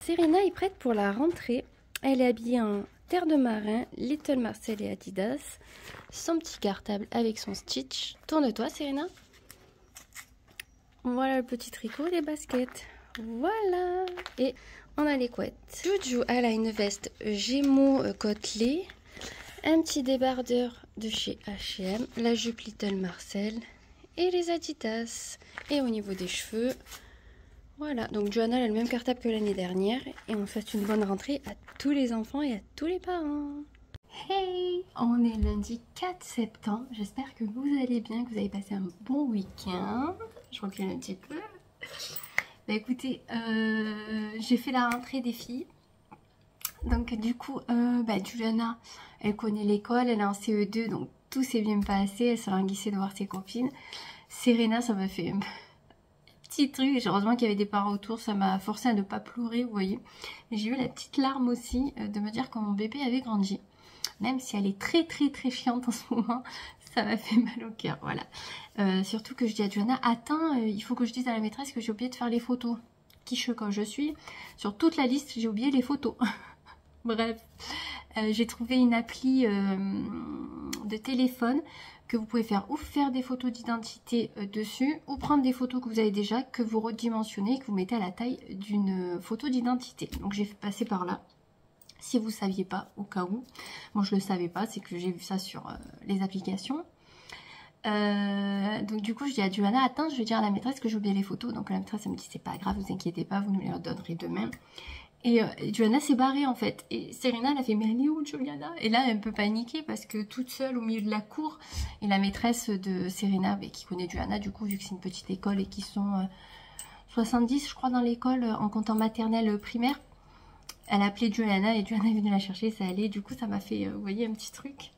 Serena est prête pour la rentrée. Elle est habillée en terre de marin, Little Marcel et Adidas. Son petit cartable avec son Stitch. Tourne-toi, Serena. Voilà le petit tricot, les baskets. Voilà. Et on a les couettes. Juju, elle a une veste Gémeaux côtelée. Un petit débardeur de chez H&M. La jupe Little Marcel. Et les Adidas. Et au niveau des cheveux... Voilà, donc Johanna a le même cartable que l'année dernière et on souhaite une bonne rentrée à tous les enfants et à tous les parents. Hey, on est lundi 4 septembre, j'espère que vous allez bien, que vous avez passé un bon week-end. Je recule un petit peu. Bah écoutez, j'ai fait la rentrée des filles. Donc du coup, Johanna, elle connaît l'école, elle est en CE2, donc tout s'est bien passé, elle s'est languissée de voir ses copines. Serena, ça m'a fait... petit truc, heureusement qu'il y avait des parents autour, ça m'a forcé à ne pas pleurer, vous voyez. J'ai eu la petite larme aussi de me dire que mon bébé avait grandi. Même si elle est très chiante en ce moment, ça m'a fait mal au cœur, voilà. Surtout que je dis à Johanna, attends, il faut que je dise à la maîtresse que j'ai oublié de faire les photos. Quiche comme je suis, sur toute la liste, j'ai oublié les photos. Bref, j'ai trouvé une appli de téléphone que vous pouvez faire ou faire des photos d'identité dessus ou prendre des photos que vous avez déjà, que vous redimensionnez et que vous mettez à la taille d'une photo d'identité. Donc j'ai passé par là. Si vous ne saviez pas, au cas où, moi je ne le savais pas, c'est que j'ai vu ça sur les applications. Donc du coup je dis à Johanna, attends, je vais dire à la maîtresse que j'ai oublié les photos. Donc la maîtresse elle me dit c'est pas grave, vous inquiétez pas, vous nous les redonnerez demain. Et Johanna s'est barrée en fait. Et Serena elle a fait mais elle est où Johanna? Et là elle peut paniquer parce que toute seule au milieu de la cour. Et la maîtresse de Serena qui connaît Johanna du coup vu que c'est une petite école et qu'ils sont 70 je crois dans l'école en comptant maternelle primaire. Elle a appelé Johanna et Johanna est venue la chercher, ça allait. Du coup ça m'a fait vous voyez un petit truc.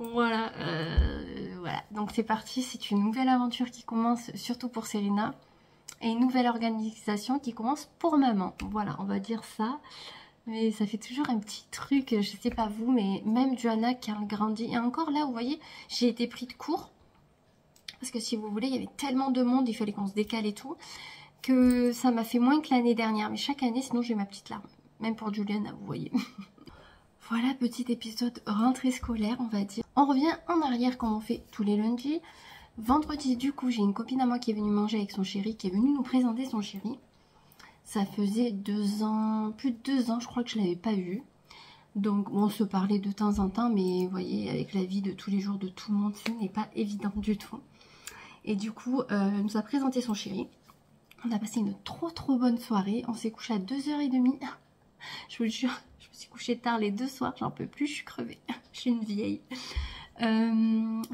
Voilà, voilà. Donc c'est parti, c'est une nouvelle aventure qui commence surtout pour Serena. Et une nouvelle organisation qui commence pour maman. Voilà, on va dire ça. Mais ça fait toujours un petit truc, je sais pas vous, mais même Johanna qui a grandi. Et encore là, vous voyez, j'ai été pris de court. Parce que si vous voulez, il y avait tellement de monde, il fallait qu'on se décale et tout, que ça m'a fait moins que l'année dernière. Mais chaque année, sinon j'ai ma petite larme. Même pour Juliana, vous voyez. Voilà, petit épisode rentrée scolaire, on va dire. On revient en arrière comme on fait tous les lundis. Vendredi, du coup, j'ai une copine à moi qui est venue manger avec son chéri, qui est venue nous présenter son chéri. Ça faisait 2 ans, plus de 2 ans, je crois que je ne l'avais pas vu. Donc, on se parlait de temps en temps, mais vous voyez, avec la vie de tous les jours de tout le monde, ce n'est pas évident du tout. Et du coup, elle nous a présenté son chéri. On a passé une trop bonne soirée. On s'est couché à 2h30. Je vous le jure, je me suis couchée tard les 2 soirs, j'en peux plus, je suis crevée. Je suis une vieille.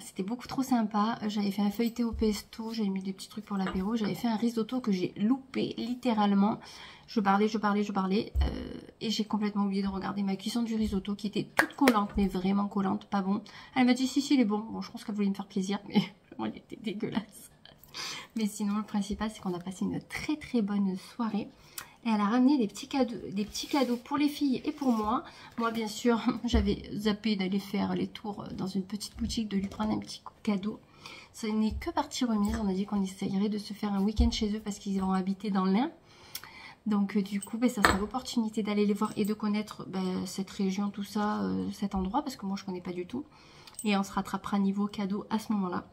C'était beaucoup trop sympa. J'avais fait un feuilleté au pesto, j'avais mis des petits trucs pour l'apéro, j'avais fait un risotto que j'ai loupé littéralement. Je parlais et j'ai complètement oublié de regarder ma cuisson du risotto qui était toute collante, mais vraiment collante, pas bon. Elle m'a dit si il est bon. Bon, je pense qu'elle voulait me faire plaisir, mais vraiment il était dégueulasse. Mais sinon le principal c'est qu'on a passé une très bonne soirée. Et elle a ramené des petits cadeaux pour les filles et pour moi. Moi, bien sûr, j'avais zappé d'aller faire les tours dans une petite boutique, de lui prendre un petit cadeau. Ce n'est que partie remise. On a dit qu'on essayerait de se faire un week-end chez eux parce qu'ils vont habiter dans l'Ain. Donc, du coup, ça sera l'opportunité d'aller les voir et de connaître cette région, tout ça, cet endroit. Parce que moi, je ne connais pas du tout. Et on se rattrapera niveau cadeau à ce moment-là.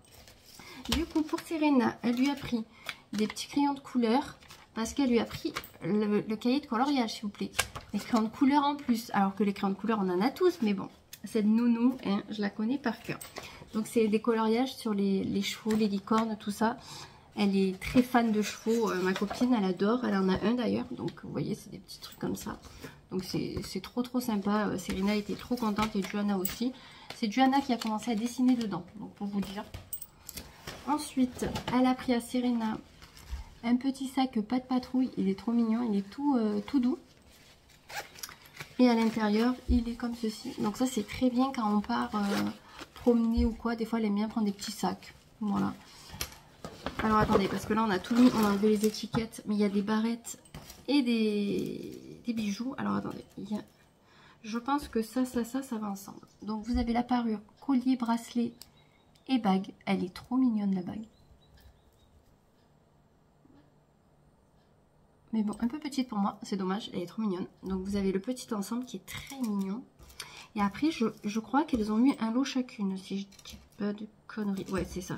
Du coup, pour Serena, elle lui a pris des petits crayons de couleur. Parce qu'elle lui a pris le cahier de coloriage, s'il vous plaît. Les crayons de couleur en plus. Alors que les crayons de couleur, on en a tous. Mais bon, cette nounou, hein, je la connais par cœur. Donc, c'est des coloriages sur les chevaux, les licornes, tout ça. Elle est très fan de chevaux. Ma copine, elle adore. Elle en a un d'ailleurs. Donc, vous voyez, c'est des petits trucs comme ça. Donc, c'est trop sympa. Serena était trop contente et Johanna aussi. C'est Johanna qui a commencé à dessiner dedans. Donc, pour vous dire. Ensuite, elle a pris à Serena... un petit sac pas de patrouille, il est trop mignon, il est tout doux. Et à l'intérieur, il est comme ceci. Donc ça, c'est très bien quand on part promener ou quoi. Des fois, elle aime bien prendre des petits sacs. Voilà. Alors, attendez, parce que là, on a tout mis, on a enlevé les étiquettes. Mais il y a des barrettes et des bijoux. Alors, attendez, je pense que ça va ensemble. Donc, vous avez la parure, collier, bracelet et bague. Elle est trop mignonne, la bague. Mais bon, un peu petite pour moi, c'est dommage, elle est trop mignonne. Donc vous avez le petit ensemble qui est très mignon. Et après, je crois qu'elles ont eu un lot chacune, si je dis pas de conneries. Ouais, c'est ça.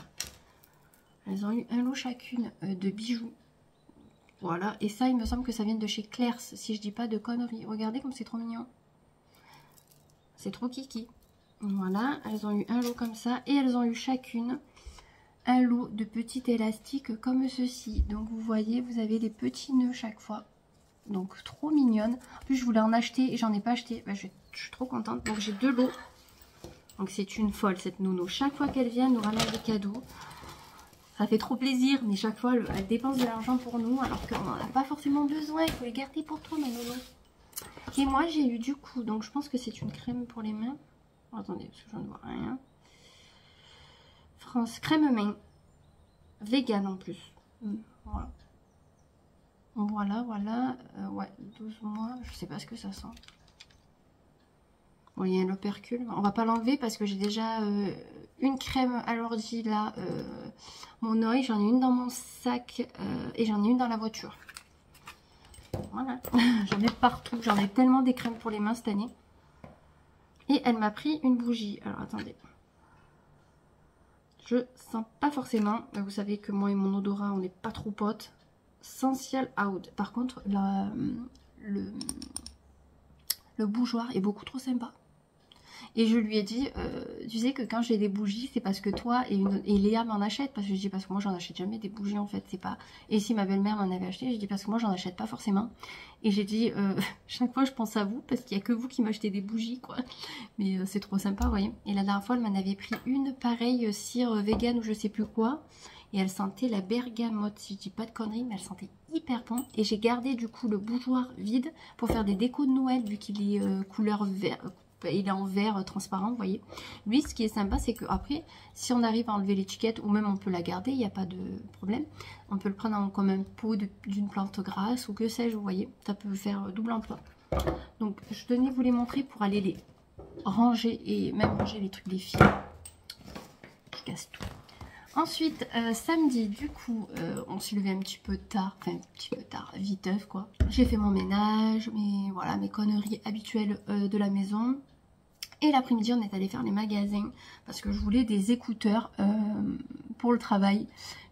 Elles ont eu un lot chacune de bijoux. Voilà, et ça, il me semble que ça vient de chez Claire's, si je dis pas de conneries. Regardez comme c'est trop mignon. C'est trop kiki. Voilà, elles ont eu un lot comme ça. Et elles ont eu chacune un lot de petits élastiques comme ceci. Donc vous voyez, vous avez des petits nœuds chaque fois. Donc trop mignonne. En plus, je voulais en acheter et j'en ai pas acheté. Bah, je suis trop contente. Donc j'ai 2 lots. Donc c'est une folle cette nounou. Chaque fois qu'elle vient, elle nous ramène des cadeaux. Ça fait trop plaisir, mais chaque fois, elle dépense de l'argent pour nous, alors qu'on n'en a pas forcément besoin. Il faut les garder pour toi, ma nounou. Et moi, j'ai eu du coup, donc je pense que c'est une crème pour les mains. Oh, attendez, parce que je ne vois rien. France crème main. Vegan en plus. Voilà. Voilà. Ouais, 12 mois. Je sais pas ce que ça sent. Bon, il y a un opercule. On va pas l'enlever parce que j'ai déjà une crème à l'ordi là. Mon oeil, j'en ai une dans mon sac et j'en ai une dans la voiture. Voilà. J'en ai partout. J'en ai tellement des crèmes pour les mains cette année. Et elle m'a pris une bougie. Alors attendez. Je sens pas forcément. Vous savez que moi et mon odorat, on n'est pas trop potes. Sensual Out. Par contre, le bougeoir est beaucoup trop sympa. Et je lui ai dit, tu sais que quand j'ai des bougies, c'est parce que toi et Léa m'en achètent. Parce que je dis, parce que moi j'en achète jamais des bougies en fait, c'est pas. Et si ma belle-mère m'en avait acheté, je dis parce que moi j'en achète pas forcément. Et j'ai dit, chaque fois je pense à vous, parce qu'il y a que vous qui m'achetez des bougies quoi. Mais c'est trop sympa, vous voyez. Et la dernière fois, elle m'en avait pris une pareille, cire vegan ou je sais plus quoi. Et elle sentait la bergamote, si je dis pas de conneries, mais elle sentait hyper bon. Et j'ai gardé du coup le bougeoir vide pour faire des décos de Noël, vu qu'il est couleur vert. Il est en verre transparent, vous voyez. Lui, ce qui est sympa, c'est que après, si on arrive à enlever l'étiquette, ou même on peut la garder, il n'y a pas de problème. On peut le prendre comme un pot d'une plante grasse, ou que sais-je, vous voyez. Ça peut faire double emploi. Donc, je tenais vous les montrer pour aller les ranger, et même ranger les trucs des filles. Je casse tout. Ensuite, samedi, du coup, on s'est levé un petit peu tard, enfin un petit peu tard, viteuf quoi. J'ai fait mon ménage, voilà, mes conneries habituelles de la maison. Et l'après-midi, on est allé faire les magasins parce que je voulais des écouteurs pour le travail.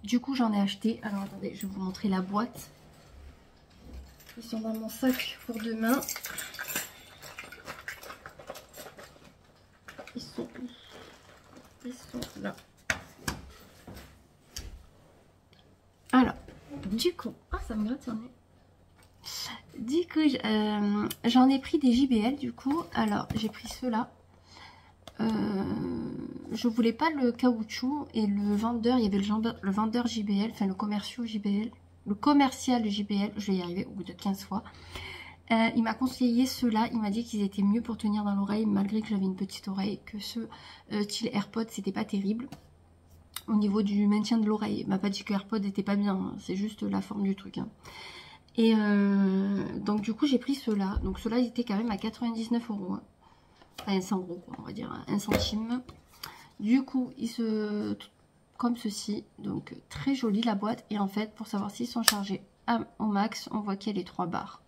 Du coup, j'en ai acheté. Alors, attendez, je vais vous montrer la boîte. Ils sont dans mon sac pour demain. Ils sont où? Ils sont là. Alors, du coup, ça me gratte sur le nez. Du coup, j'en ai pris des JBL du coup. Alors, j'ai pris ceux-là. Je voulais pas le caoutchouc et le vendeur, il y avait le vendeur JBL, enfin le commercial JBL, je vais y arriver au bout de 15 fois. Il m'a conseillé ceux-là, il m'a dit qu'ils étaient mieux pour tenir dans l'oreille malgré que j'avais une petite oreille, que ceux style AirPods c'était pas terrible. Au niveau du maintien de l'oreille, il m'a pas dit que AirPods était pas bien, hein. C'est juste la forme du truc. Hein. Et donc du coup j'ai pris ceux-là, donc ceux-là ils étaient quand même à 99 €. Hein. Enfin 100 € quoi, on va dire, 1 centime. Du coup, comme ceci, donc très joli la boîte. Et en fait, pour savoir s'ils sont chargés au max, on voit qu'il y a les 3 barres.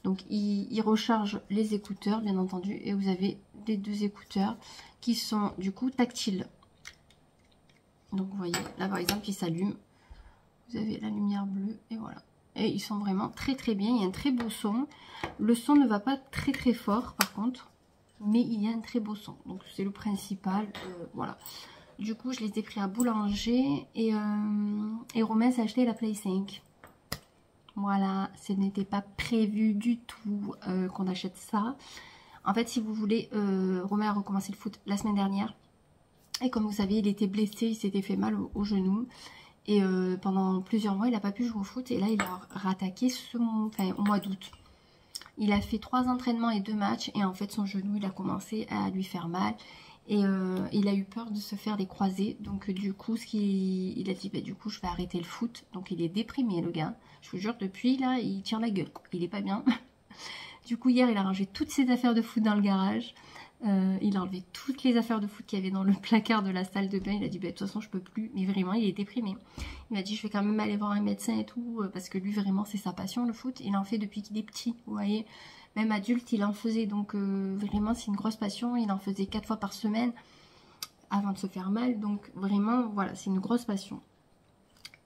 Donc, il recharge les écouteurs, bien entendu. Et vous avez les 2 écouteurs qui sont du coup tactiles. Donc, vous voyez, là par exemple, ils s'allument. Vous avez la lumière bleue et voilà. Et ils sont vraiment très très bien. Il y a un très beau son. Le son ne va pas très très fort par contre. Mais il y a un très beau son, donc c'est le principal, voilà. Du coup, je les ai pris à Boulanger et Romain s'est acheté la Play 5. Voilà, ce n'était pas prévu du tout qu'on achète ça. En fait, si vous voulez, Romain a recommencé le foot la semaine dernière. Et comme vous savez, il était blessé, il s'était fait mal au genou. Et pendant plusieurs mois, il n'a pas pu jouer au foot. Et là, il a rattaqué au mois d'août. Il a fait 3 entraînements et 2 matchs et en fait son genou il a commencé à lui faire mal et il a eu peur de se faire des croisés. Donc du coup il a dit bah, du coup je vais arrêter le foot. Donc il est déprimé le gars. Je vous jure depuis là il tire la gueule. Il est pas bien. Du coup hier il a rangé toutes ses affaires de foot dans le garage. Il a enlevé toutes les affaires de foot qu'il y avait dans le placard de la salle de bain. Il a dit, bah, de toute façon, je peux plus. Mais vraiment, il est déprimé. Il m'a dit, je vais quand même aller voir un médecin et tout, parce que lui, vraiment, c'est sa passion, le foot. Il en fait depuis qu'il est petit, vous voyez. Même adulte, il en faisait. Donc, vraiment, c'est une grosse passion. Il en faisait 4 fois par semaine avant de se faire mal. Donc, vraiment, voilà, c'est une grosse passion.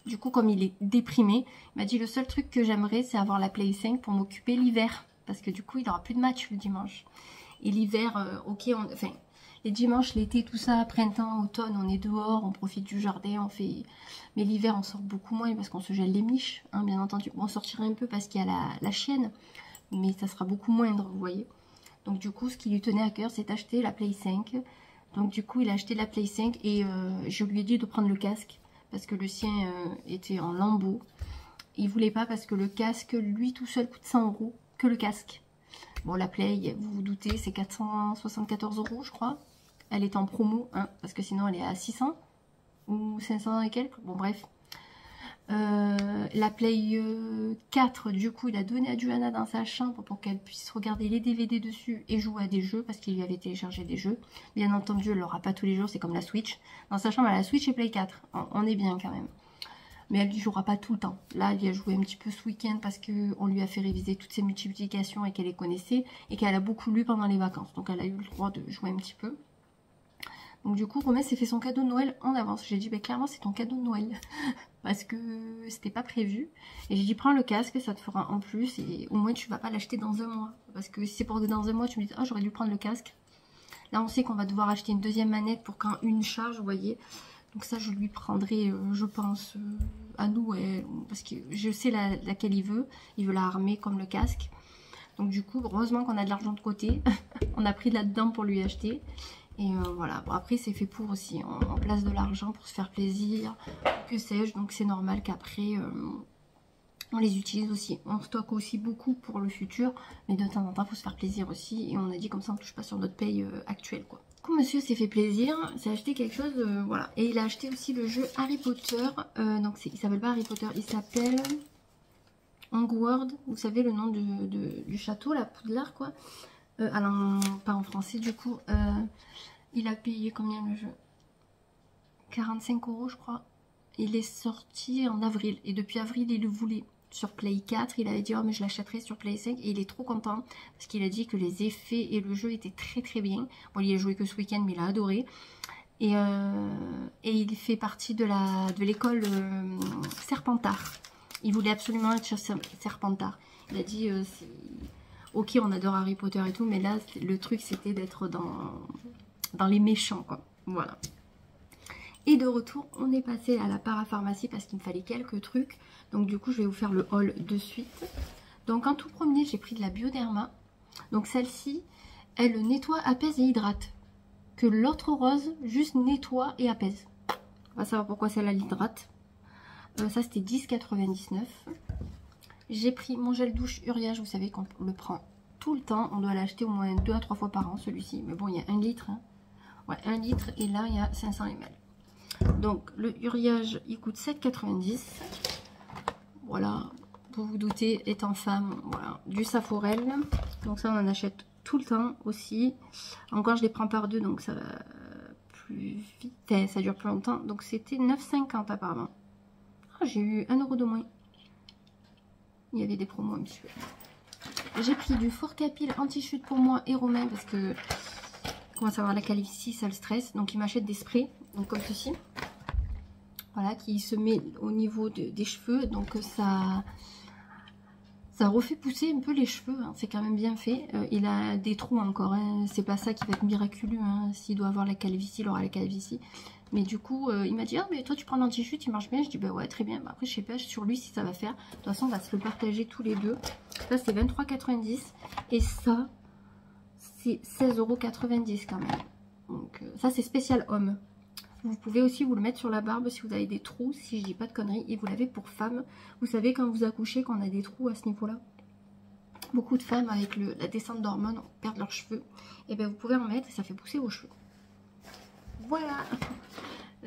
Du coup, comme il est déprimé, il m'a dit, le seul truc que j'aimerais, c'est avoir la Play 5 pour m'occuper l'hiver. Parce que du coup, il n'aura plus de match le dimanche. Et l'hiver, ok, enfin, les dimanches, l'été, tout ça, printemps, automne, on est dehors, on profite du jardin, on fait... Mais l'hiver, on sort beaucoup moins parce qu'on se gèle les miches, hein, bien entendu. Bon, on sortira un peu parce qu'il y a la chienne, mais ça sera beaucoup moindre, vous voyez. Donc du coup, ce qui lui tenait à cœur, c'est d'acheter la Play 5. Donc du coup, il a acheté la Play 5 et je lui ai dit de prendre le casque parce que le sien était en lambeaux. Il voulait pas parce que le casque, lui, tout seul, coûte 100 € que le casque. Bon, la Play, vous vous doutez, c'est 474 € je crois. Elle est en promo, hein, parce que sinon elle est à 600 ou 500 et quelques. Bon, bref. La Play 4, du coup, il a donné à Johanna dans sa chambre pour qu'elle puisse regarder les DVD dessus et jouer à des jeux, parce qu'il lui avait téléchargé des jeux. Bien entendu, elle l'aura pas tous les jours, c'est comme la Switch. Dans sa chambre, elle a la Switch et Play 4. On est bien quand même. Mais elle ne jouera pas tout le temps. Là, elle y a joué un petit peu ce week-end parce qu'on lui a fait réviser toutes ses multiplications et qu'elle les connaissait et qu'elle a beaucoup lu pendant les vacances. Donc elle a eu le droit de jouer un petit peu. Donc du coup, Romain s'est fait son cadeau de Noël en avance. J'ai dit, bah, clairement, c'est ton cadeau de Noël. Parce que c'était pas prévu. Et j'ai dit, prends le casque, ça te fera en plus. Et au moins, tu vas pas l'acheter dans un mois. Parce que si c'est pour dans un mois, tu me dis, ah, j'aurais dû prendre le casque. Là, on sait qu'on va devoir acheter une deuxième manette pour quand une charge, vous voyez. Donc ça, je lui prendrai, je pense, à Noël, parce que je sais laquelle il veut. Il veut la armer comme le casque. Donc du coup, heureusement qu'on a de l'argent de côté. On a pris là-dedans pour lui acheter. Et voilà, bon, après c'est fait pour aussi. On place de l'argent pour se faire plaisir, que sais-je. Donc c'est normal qu'après, on les utilise aussi. On stocke aussi beaucoup pour le futur. Mais de temps en temps, il faut se faire plaisir aussi. Et on a dit comme ça, on ne touche pas sur notre paye actuelle, quoi. Du coup, monsieur s'est fait plaisir, s'est acheté quelque chose, voilà. Et il a acheté aussi le jeu Harry Potter. Donc il s'appelle pas Harry Potter, il s'appelle Hogwarts. Vous savez le nom du château, la Poudlard, quoi. Alors, pas en français, du coup. Il a payé combien le jeu? 45 € je crois. Il est sorti en avril. Et depuis avril, il le voulait. Sur Play 4, il avait dit, oh mais je l'achèterai sur Play 5, et il est trop content parce qu'il a dit que les effets et le jeu étaient très très bien. Bon, il y a joué que ce week-end, mais il a adoré. Et il fait partie de l'école Serpentard. Il voulait absolument être sur Serpentard. Il a dit, ok, on adore Harry Potter et tout, mais là, le truc c'était d'être dans les méchants, quoi. Voilà. Et de retour, on est passé à la parapharmacie parce qu'il me fallait quelques trucs. Donc du coup, je vais vous faire le haul de suite. Donc en tout premier, j'ai pris de la Bioderma. Donc celle-ci, elle nettoie, apaise et hydrate. Que l'autre rose, juste nettoie et apaise. On va savoir pourquoi celle-là l'hydrate. Ça, c'était 10,99 €. J'ai pris mon gel douche Uriage. Vous savez qu'on le prend tout le temps. On doit l'acheter au moins 2 à 3 fois par an, celui-ci. Mais bon, il y a 1 litre. Hein. Ouais, 1 litre. Et là, il y a 500 ml. Donc le Uriage, il coûte 7,90 €. Voilà, vous vous doutez, étant femme, voilà, du Saforel. Donc ça, on en achète tout le temps aussi. Encore, je les prends par deux, donc ça va plus vite, et ça dure plus longtemps. Donc c'était 9,50 € apparemment. Oh, j'ai eu 1 € de moins. Il y avait des promos un petit peu. J'ai pris du Forcapil anti-chute pour moi et Romain parce que commence à avoir la calvitie, ça le stresse. Donc il m'achète des sprays, donc comme ceci. Voilà, qui se met au niveau des cheveux. Donc ça refait pousser un peu les cheveux. Hein. C'est quand même bien fait. Il a des trous encore. Hein. C'est pas ça qui va être miraculeux. Hein. S'il doit avoir la calvitie, il aura la calvitie. Mais du coup, il m'a dit, ah mais toi tu prends l'anti-chute, il marche bien. Je dis, bah ouais, très bien. Bah, après, je sais pas sur lui si ça va faire. De toute façon, on va se le partager tous les deux. Ça, c'est 23,90 €. Et ça, c'est 16,90 € quand même. Donc ça, c'est spécial homme. Vous pouvez aussi vous le mettre sur la barbe si vous avez des trous, si je dis pas de conneries. Et vous l'avez pour femmes. Vous savez, quand vous accouchez, qu'on a des trous à ce niveau-là. Beaucoup de femmes, avec la descente d'hormones, perdent leurs cheveux. Et bien, vous pouvez en mettre et ça fait pousser vos cheveux. Voilà.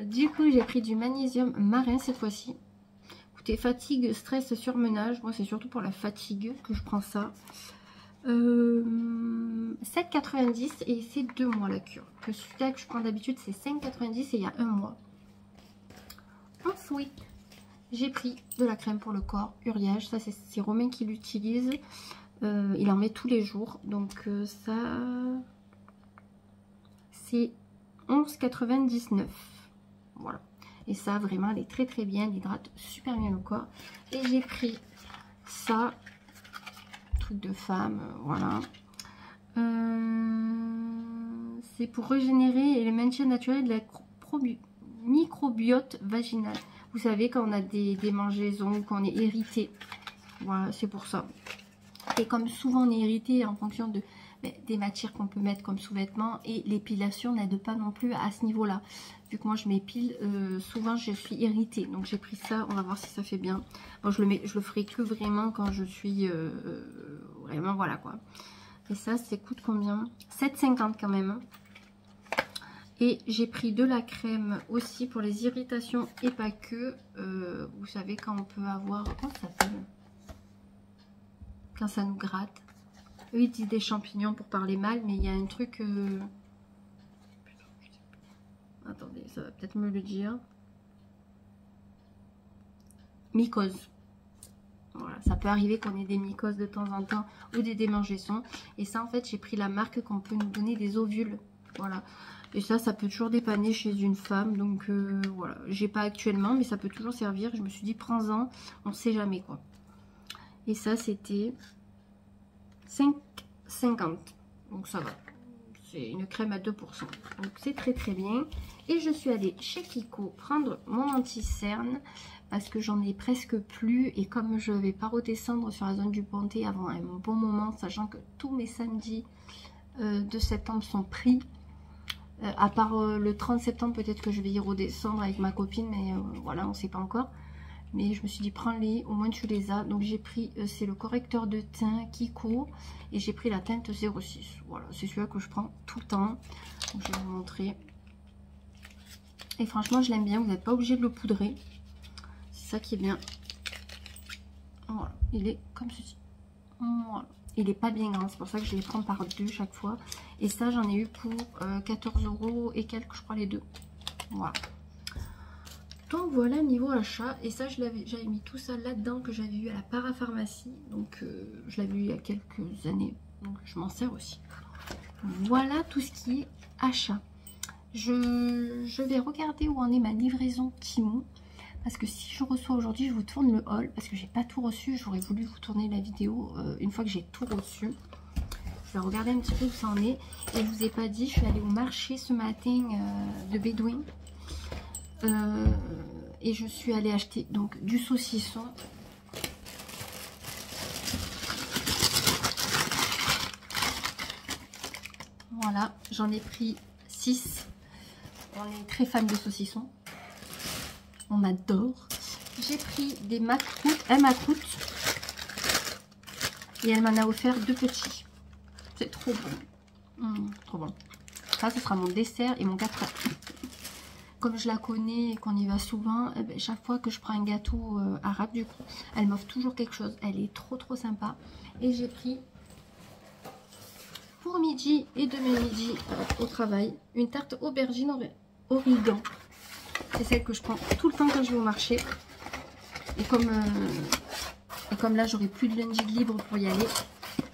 Du coup, j'ai pris du magnésium marin cette fois-ci. Écoutez, fatigue, stress, surmenage. Moi, c'est surtout pour la fatigue que je prends ça. 7,90 et c'est 2 mois la cure. Que celui-là que je prends d'habitude c'est 5,90 et il y a 1 mois. Ensuite, j'ai pris de la crème pour le corps, Uriage. Ça c'est Romain qui l'utilise. Il en met tous les jours. Donc ça c'est 11,99. Voilà. Et ça vraiment elle est très très bien. Elle hydrate super bien le corps. Et j'ai pris ça. Truc de femme. Voilà. C'est pour régénérer et le maintien naturel de la microbiote vaginal. Vous savez, quand on a des démangeaisons, quand on est irrité. Voilà, c'est pour ça. Et comme souvent on est irrité en fonction des matières qu'on peut mettre comme sous-vêtements, et l'épilation n'aide pas non plus à ce niveau-là. Vu que moi je m'épile, souvent je suis irritée. Donc j'ai pris ça, on va voir si ça fait bien. Bon, je le ferai que vraiment quand je suis vraiment, voilà quoi. Et ça coûte combien? 7,50 quand même. Et j'ai pris de la crème aussi pour les irritations et pas que. Vous savez quand on peut avoir... Comment ça s'appelle? Quand ça nous gratte. Eux ils disent des champignons pour parler mal, mais il y a un truc... Attendez, ça va peut-être me le dire. Mycose. Voilà, ça peut arriver qu'on ait des mycoses de temps en temps ou des démangeaisons. Et ça, en fait, j'ai pris la marque qu'on peut nous donner des ovules. Voilà. Et ça peut toujours dépanner chez une femme. Donc, voilà. J'ai pas actuellement, mais ça peut toujours servir. Je me suis dit, prends-en. On sait jamais, quoi. Et ça, c'était 5,50. Donc, ça va. C'est une crème à 2%. Donc, c'est très, très bien. Et je suis allée chez Kiko prendre mon anti-cerne. Parce que j'en ai presque plus. Et comme je vais pas redescendre sur la zone du Pontet avant un bon moment, sachant que tous mes samedis de septembre sont pris. À part le 30 septembre, peut-être que je vais y redescendre avec ma copine. Mais voilà, on ne sait pas encore. Mais je me suis dit, prends-les, au moins tu les as. Donc j'ai pris, c'est le correcteur de teint Kiko. Et j'ai pris la teinte 06. Voilà, c'est celui-là que je prends tout le temps. Donc je vais vous montrer. Et franchement, je l'aime bien. Vous n'êtes pas obligé de le poudrer. C'est ça qui est bien. Voilà, il est comme ceci. Voilà. Il n'est pas bien grand, c'est pour ça que je les prends par deux chaque fois. Et ça, j'en ai eu pour 14 € et quelques, je crois, les deux. Voilà. Donc voilà, niveau achat. Et ça, j'avais mis tout ça là-dedans que j'avais eu à la parapharmacie. Donc, je l'avais eu il y a quelques années. Donc, je m'en sers aussi. Voilà tout ce qui est achat. Je vais regarder où en est ma livraison Temu. Parce que si je reçois aujourd'hui, je vous tourne le haul. Parce que j'ai pas tout reçu. J'aurais voulu vous tourner la vidéo une fois que j'ai tout reçu. Je vais regarder un petit peu où ça en est. Et je vous ai pas dit, je suis allée au marché ce matin de Bédouin. Et je suis allée acheter donc du saucisson. Voilà, j'en ai pris 6. On est très fan de saucisson. On adore. J'ai pris des macroutes, un macroute. Et elle m'en a offert 2 petits. C'est trop bon. Trop bon. Ça, ce sera mon dessert et mon gâteau. Comme je la connais et qu'on y va souvent, eh ben, chaque fois que je prends un gâteau arabe, du coup, elle m'offre toujours quelque chose. Elle est trop sympa. Et j'ai pris pour midi et demi-midi au travail une tarte aubergine origan. C'est celle que je prends tout le temps quand je vais au marché. Et comme là, j'aurai plus de lundi libre pour y aller,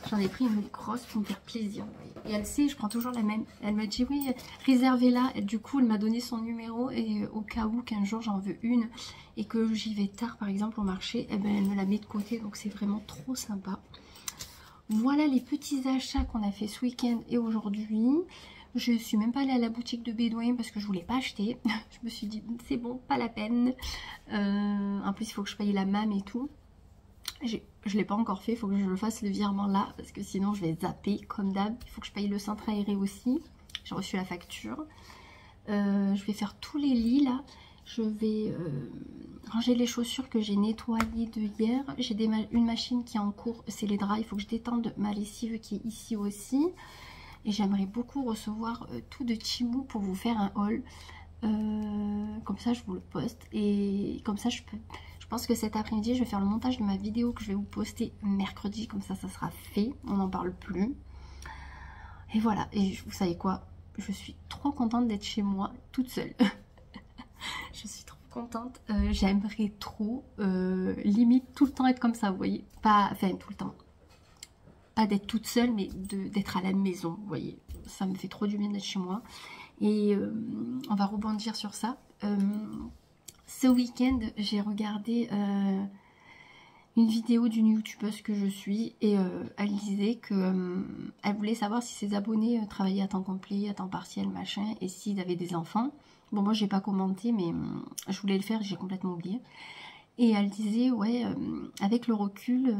j'en ai pris une grosse pour me faire plaisir. Et elle sait, je prends toujours la même. Elle me dit oui, réservez-la. Du coup, elle m'a donné son numéro et au cas où qu'un jour j'en veux une et que j'y vais tard, par exemple, au marché, eh ben, elle me la met de côté. Donc, c'est vraiment trop sympa. Voilà les petits achats qu'on a fait ce week-end et aujourd'hui. Je suis même pas allée à la boutique de Bédouin parce que je voulais pas acheter. Je me suis dit, c'est bon, pas la peine. En plus, il faut que je paye la MAM et tout. Je ne l'ai pas encore fait, il faut que je le fasse le virement là. Parce que sinon, je vais zapper comme d'hab. Il faut que je paye le centre aéré aussi. J'ai reçu la facture. Je vais faire tous les lits là. Je vais ranger les chaussures que j'ai nettoyées de hier. J'ai une machine qui est en cours, c'est les draps. Il faut que je détende ma lessive qui est ici aussi. Et j'aimerais beaucoup recevoir tout de Temu pour vous faire un haul. Comme ça, je vous le poste. Et comme ça, je pourrais pense que cet après-midi, je vais faire le montage de ma vidéo que je vais vous poster mercredi. Comme ça sera fait. On n'en parle plus. Et voilà. Et vous savez quoi? Je suis trop contente d'être chez moi, toute seule. Je suis trop contente. J'aimerais trop, limite, tout le temps être comme ça, vous voyez. Pas, enfin, tout le temps. Pas d'être toute seule, mais d'être à la maison, vous voyez. Ça me fait trop du bien d'être chez moi. Et on va rebondir sur ça. Ce week-end, j'ai regardé une vidéo d'une youtubeuse que je suis et elle disait que elle voulait savoir si ses abonnés travaillaient à temps complet, à temps partiel, machin, et s'ils avaient des enfants. Bon, moi j'ai pas commenté, mais je voulais le faire, j'ai complètement oublié. Et elle disait, ouais, avec le recul,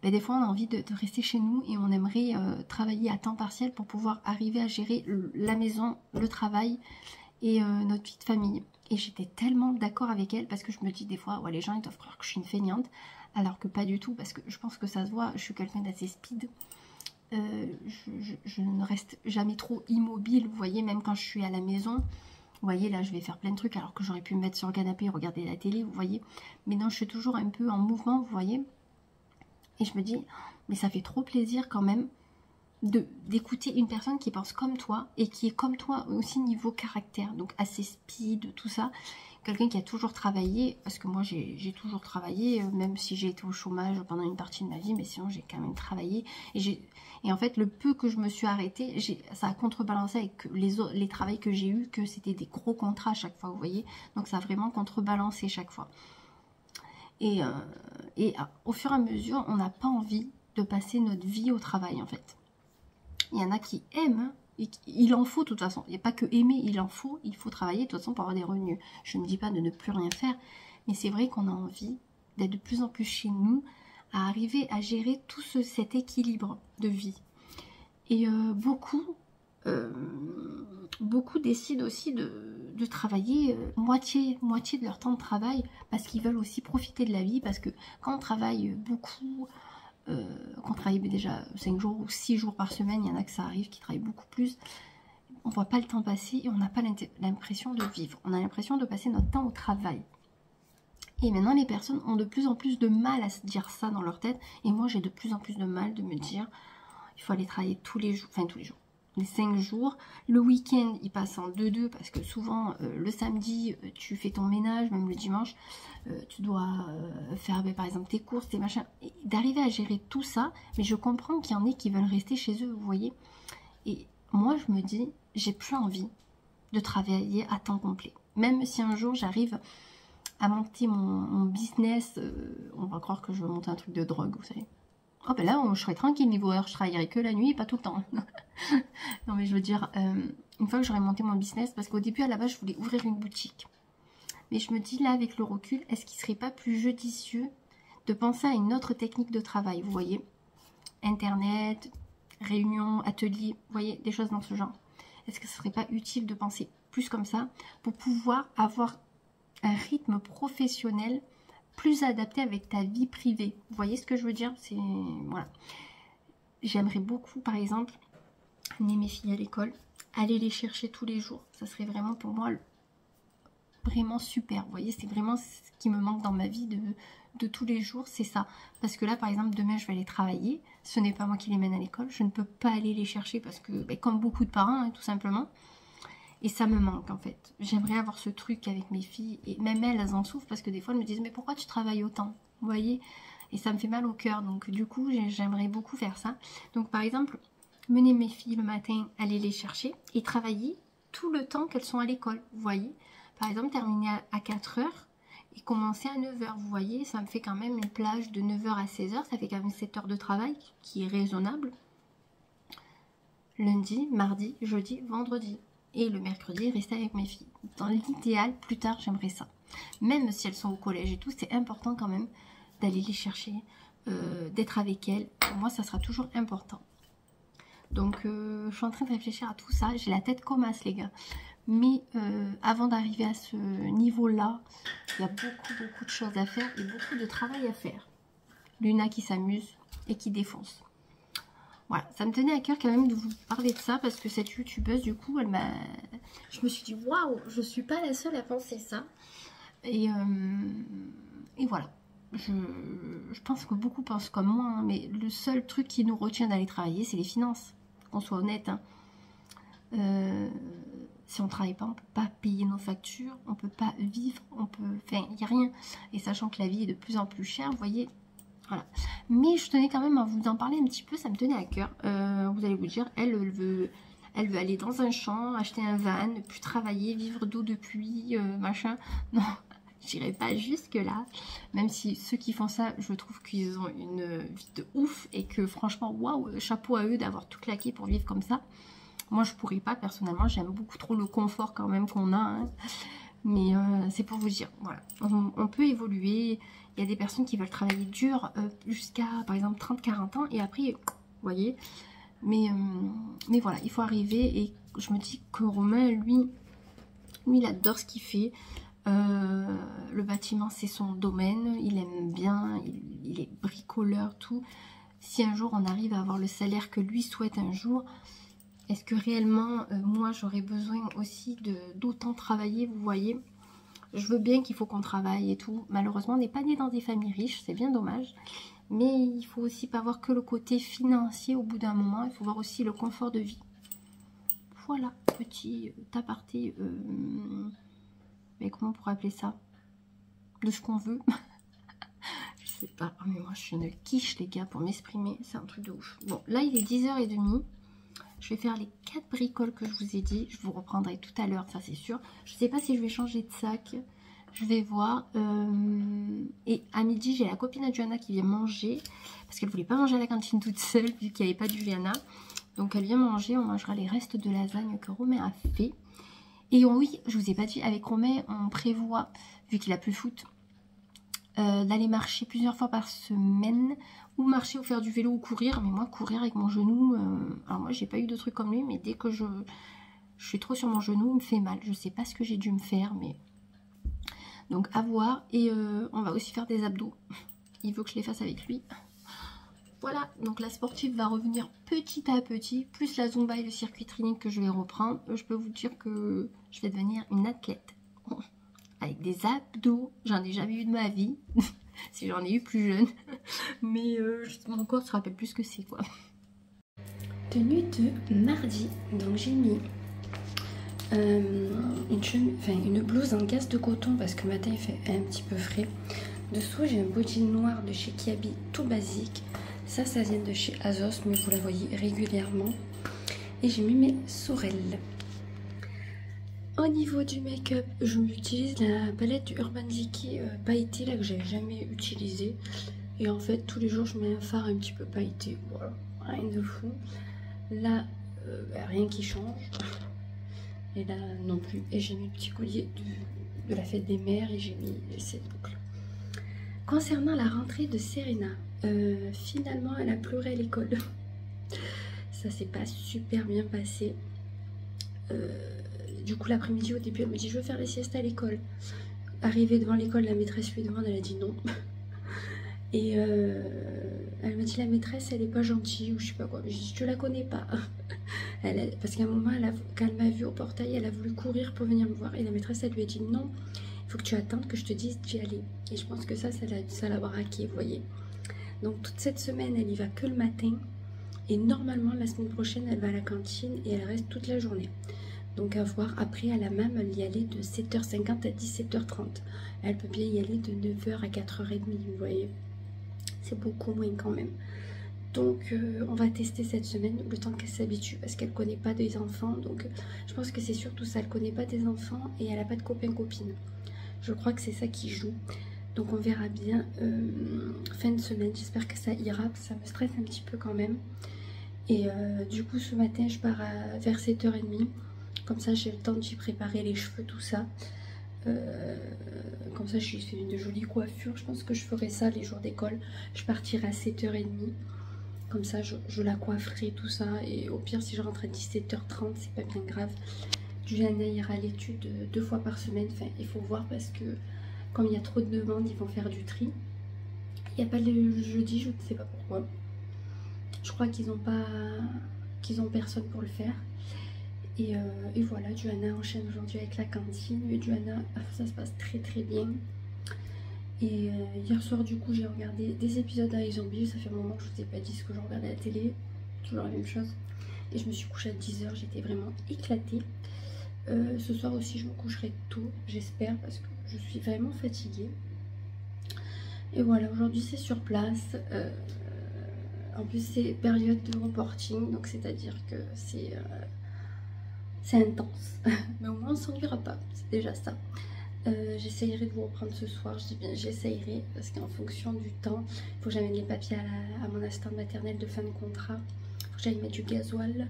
ben, des fois on a envie de rester chez nous et on aimerait travailler à temps partiel pour pouvoir arriver à gérer la maison, le travail et notre vie de famille. Et j'étais tellement d'accord avec elle parce que je me dis des fois, ouais, les gens ils doivent croire que je suis une feignante, alors que pas du tout, parce que je pense que ça se voit, je suis quelqu'un d'assez speed. Je ne reste jamais trop immobile, vous voyez, même quand je suis à la maison. Vous voyez, là, je vais faire plein de trucs alors que j'aurais pu me mettre sur le canapé et regarder la télé, vous voyez. Mais non, je suis toujours un peu en mouvement, vous voyez. Et je me dis, mais ça fait trop plaisir quand même d'écouter une personne qui pense comme toi et qui est comme toi aussi niveau caractère, donc assez speed, tout ça. Quelqu'un qui a toujours travaillé, parce que moi j'ai toujours travaillé, même si j'ai été au chômage pendant une partie de ma vie, mais sinon j'ai quand même travaillé. Et en fait, le peu que je me suis arrêtée, ça a contrebalancé avec les travails que j'ai eus, que c'était des gros contrats à chaque fois, vous voyez. Donc ça a vraiment contrebalancé chaque fois. Et au fur et à mesure, on n'a pas envie de passer notre vie au travail, en fait. Il y en a qui aiment, hein, et il en faut de toute façon. Il n'y a pas que aimer, il faut travailler de toute façon pour avoir des revenus. Je ne dis pas de ne plus rien faire, mais c'est vrai qu'on a envie d'être de plus en plus chez nous, à arriver à gérer tout cet équilibre de vie. Et beaucoup décident aussi de travailler moitié de leur temps de travail parce qu'ils veulent aussi profiter de la vie, parce que quand on travaille beaucoup, qu'on travaille déjà 5 jours ou 6 jours par semaine, il y en a que ça arrive qui travaillent beaucoup plus, on voit pas le temps passer et on n'a pas l'impression de vivre, on a l'impression de passer notre temps au travail. Et maintenant les personnes ont de plus en plus de mal à se dire ça dans leur tête, et moi j'ai de plus en plus de mal de me dire il faut aller travailler tous les jours, les 5 jours, le week-end il passe en 2-2 parce que souvent le samedi tu fais ton ménage, même le dimanche tu dois faire par exemple tes courses, tes machins, d'arriver à gérer tout ça. Mais je comprends qu'il y en ait qui veulent rester chez eux, vous voyez, et moi je me dis j'ai plus envie de travailler à temps complet, même si un jour j'arrive à monter mon business, on va croire que je veux monter un truc de drogue, vous savez. Oh ben là, je serais tranquille niveau heure, je travaillerai que la nuit, pas tout le temps. Non mais je veux dire, une fois que j'aurai monté mon business, parce qu'au début à la base je voulais ouvrir une boutique. Mais je me dis là avec le recul, est-ce qu'il ne serait pas plus judicieux de penser à une autre technique de travail, vous voyez, internet, réunion, atelier, vous voyez, des choses dans ce genre. Est-ce que ce ne serait pas utile de penser plus comme ça pour pouvoir avoir un rythme professionnel plus adapté avec ta vie privée? Vous voyez ce que je veux dire? C'est voilà. J'aimerais beaucoup, par exemple, amener mes filles à l'école, aller les chercher tous les jours. Ça serait vraiment pour moi vraiment super. Vous voyez, c'est vraiment ce qui me manque dans ma vie de tous les jours, c'est ça. Parce que là, par exemple, demain, je vais aller travailler. Ce n'est pas moi qui les mène à l'école. Je ne peux pas aller les chercher parce que, ben, comme beaucoup de parents, hein, tout simplement. Et ça me manque en fait. J'aimerais avoir ce truc avec mes filles. Et même elles en souffrent parce que des fois elles me disent mais pourquoi tu travailles autant? Vous voyez? Et ça me fait mal au cœur. Donc du coup j'aimerais beaucoup faire ça. Donc par exemple, mener mes filles le matin, aller les chercher et travailler tout le temps qu'elles sont à l'école. Vous voyez? Par exemple terminer à 4 heures et commencer à 9 heures. Vous voyez? Ça me fait quand même une plage de 9 heures à 16 heures. Ça fait quand même 7 heures de travail qui est raisonnable. Lundi, mardi, jeudi, vendredi. Et le mercredi, rester avec mes filles. Dans l'idéal, plus tard, j'aimerais ça. Même si elles sont au collège et tout, c'est important quand même d'aller les chercher, d'être avec elles. Pour moi, ça sera toujours important. Donc, je suis en train de réfléchir à tout ça. J'ai la tête comme as, les gars. Mais avant d'arriver à ce niveau-là, il y a beaucoup de choses à faire et beaucoup de travail à faire. Luna qui s'amuse et qui défonce. Voilà, ça me tenait à cœur quand même de vous parler de ça parce que cette youtubeuse, du coup, je me suis dit, waouh, je suis pas la seule à penser ça. Et Et voilà. Je pense que beaucoup pensent comme moi, hein, mais le seul truc qui nous retient d'aller travailler, c'est les finances. Qu'on soit honnête. Hein. Si on ne travaille pas, on ne peut pas payer nos factures, on ne peut pas vivre, enfin, il n'y a rien. Et sachant que la vie est de plus en plus chère, vous voyez, voilà. Mais je tenais quand même à vous en parler un petit peu, ça me tenait à cœur. Vous allez vous dire, elle veut aller dans un champ, acheter un van, ne plus travailler, vivre d'eau de pluie, machin. Non, j'irai pas jusque là. Même si ceux qui font ça, je trouve qu'ils ont une vie de ouf et que franchement, waouh, chapeau à eux d'avoir tout claqué pour vivre comme ça. Moi, je pourrais pas, personnellement, j'aime beaucoup trop le confort quand même qu'on a. Hein. Mais c'est pour vous dire, voilà, on peut évoluer. Il y a des personnes qui veulent travailler dur jusqu'à, par exemple, 30-40 ans. Et après, vous voyez, mais voilà, il faut arriver. Et je me dis que Romain, lui il adore ce qu'il fait. Le bâtiment, c'est son domaine. Il aime bien, il est bricoleur, tout. Si un jour, on arrive à avoir le salaire que lui souhaite un jour... Est-ce que réellement, moi, j'aurais besoin aussi d'autant travailler, vous voyez? Je veux bien qu'il faut qu'on travaille et tout. Malheureusement, on n'est pas né dans des familles riches, c'est bien dommage. Mais il faut aussi pas voir que le côté financier au bout d'un moment. Il faut voir aussi le confort de vie. Voilà, petit aparté. Mais comment on pourrait appeler ça? De ce qu'on veut. Je sais pas. Oh, mais moi, je suis une quiche, les gars, pour m'exprimer. C'est un truc de ouf. Bon, là, il est 10h30. Je vais faire les 4 bricoles que je vous ai dit. Je vous reprendrai tout à l'heure, ça c'est sûr. Je ne sais pas si je vais changer de sac. Je vais voir. Et à midi, j'ai la copine de Johanna qui vient manger. Parce qu'elle ne voulait pas manger à la cantine toute seule, vu qu'il n'y avait pas du Viana. Donc elle vient manger. On mangera les restes de lasagne que Romain a fait. Et oui, je vous ai pas dit, avec Romain, on prévoit, vu qu'il a plus le foot, d'aller marcher plusieurs fois par semaine, ou marcher ou faire du vélo ou courir. Mais moi, courir avec mon genou, alors moi j'ai pas eu de truc comme lui, mais dès que je suis trop sur mon genou, il me fait mal. Je sais pas ce que j'ai dû me faire, mais donc à voir. Et on va aussi faire des abdos. Il veut que je les fasse avec lui. Voilà, donc la sportive va revenir petit à petit, plus la zumba et le circuit training que je vais reprendre. Je peux vous dire que je vais devenir une athlète avec des abdos. J'en ai jamais eu de ma vie. Si j'en ai eu plus jeune, mais mon corps se rappelle plus ce que c'est, quoi. Tenue de mardi, donc j'ai mis une blouse en gaze de coton parce que le matin il fait un petit peu frais. Dessous j'ai un body noir de chez Kiabi, tout basique. Ça vient de chez Azos, mais vous la voyez régulièrement. Et j'ai mis mes sourelles. Au niveau du make-up, je utilise la palette du Urban Decay pailleté là que j'avais jamais utilisée. Et en fait, tous les jours, je mets un fard un petit peu pailleté. Voilà, rien de fou. Là, rien qui change. Et là, non plus. Et j'ai mis le petit collier de la fête des mères et j'ai mis cette boucle. Concernant la rentrée de Serena, finalement, elle a pleuré à l'école. Ça s'est pas super bien passé. Du coup, l'après-midi, au début, elle me dit « Je veux faire les siestes à l'école ». Arrivée devant l'école, la maîtresse lui demande, elle a dit non. Et elle m'a dit « La maîtresse, elle est pas gentille » ou je sais pas quoi. Je dis « Je la connais pas ». Parce qu'à un moment, quand elle m'a vue au portail, elle a voulu courir pour venir me voir. Et la maîtresse, elle lui a dit « Non, il faut que tu attendes que je te dise d'y aller ». Et je pense que ça l'a braqué, vous voyez. Donc, toute cette semaine, elle y va que le matin. Et normalement, la semaine prochaine, elle va à la cantine et elle reste toute la journée. Donc à voir, après elle a même y aller de 7h50 à 17h30. Elle peut bien y aller de 9h à 4h30, vous voyez. C'est beaucoup moins quand même. Donc on va tester cette semaine, le temps qu'elle s'habitue, parce qu'elle ne connaît pas des enfants. Donc je pense que c'est surtout ça, elle ne connaît pas des enfants et elle n'a pas de copains-copines. Je crois que c'est ça qui joue. Donc on verra bien fin de semaine, j'espère que ça ira, ça me stresse un petit peu quand même. Et du coup ce matin je pars vers 7h30. Comme ça, j'ai le temps d'y préparer les cheveux, tout ça. Comme ça, je fais une jolie coiffure. Je pense que je ferai ça les jours d'école. Je partirai à 7h30. Comme ça, je la coifferai, tout ça. Et au pire, si je rentre à 17h30, c'est pas bien grave. Juliana ira à l'étude 2 fois par semaine. Enfin, il faut voir parce que comme il y a trop de demandes, ils vont faire du tri. Il n'y a pas le jeudi, je ne sais pas pourquoi. Je crois qu'ils ont personne pour le faire. Et voilà, Johanna enchaîne aujourd'hui avec la cantine. Et Johanna, ça se passe très très bien. Et hier soir du coup j'ai regardé des épisodes à Zombie. Ça fait un moment que je vous ai pas dit ce que je regardais à la télé. Toujours la même chose. Et je me suis couchée à 10 h, j'étais vraiment éclatée. Ce soir aussi je me coucherai tôt, j'espère, parce que je suis vraiment fatiguée. Et voilà, aujourd'hui c'est sur place. En plus c'est période de reporting, donc c'est à dire que c'est intense. Mais au moins on s'ennuiera pas, c'est déjà ça. J'essayerai de vous reprendre ce soir, je dis bien j'essayerai, parce qu'en fonction du temps, il faut que j'amène les papiers à mon assistante maternelle de fin de contrat. Il faut que j'aille mettre du gasoil.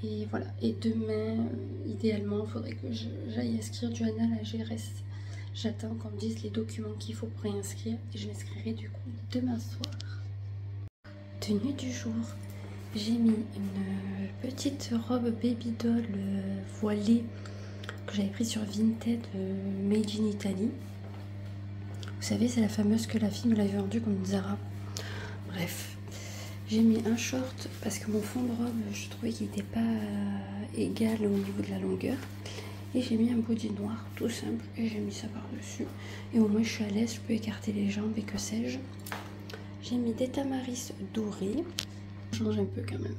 Et voilà, et demain, idéalement, il faudrait que j'aille inscrire Johanna à la GRS. J'attends qu'on me dise les documents qu'il faut pour réinscrire et je m'inscrirai du coup demain soir. Tenue du jour, j'ai mis une petite robe baby doll voilée que j'avais prise sur Vinted Made in Italy. Vous savez, c'est la fameuse que la fille me l'avait vendue comme Zara. Bref, j'ai mis un short parce que mon fond de robe, je trouvais qu'il n'était pas égal au niveau de la longueur. Et j'ai mis un body noir, tout simple, et j'ai mis ça par-dessus. Et au moins je suis à l'aise, je peux écarter les jambes et que sais-je. J'ai mis des tamaris dorés. Je change un peu quand même.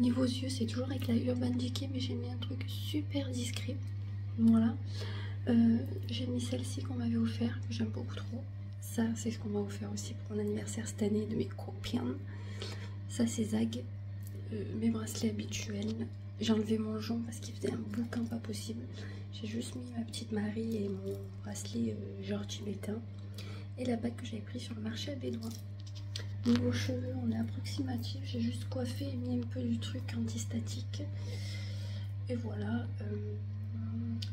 Niveau yeux, c'est toujours avec la Urban Decay, mais j'ai mis un truc super discret. Voilà. J'ai mis celle-ci qu'on m'avait offert, que j'aime beaucoup trop. Ça, c'est ce qu'on m'a offert aussi pour mon anniversaire cette année de mes copines. Ça, c'est Zag. Mes bracelets habituels. J'ai enlevé mon jonc parce qu'il faisait un boucan pas possible. J'ai juste mis ma petite Marie et mon bracelet genre tibétain. Et la bague que j'avais pris sur le marché à Bédouin. Niveau cheveux, on est approximatif. J'ai juste coiffé et mis un peu du truc anti-statique. Et voilà.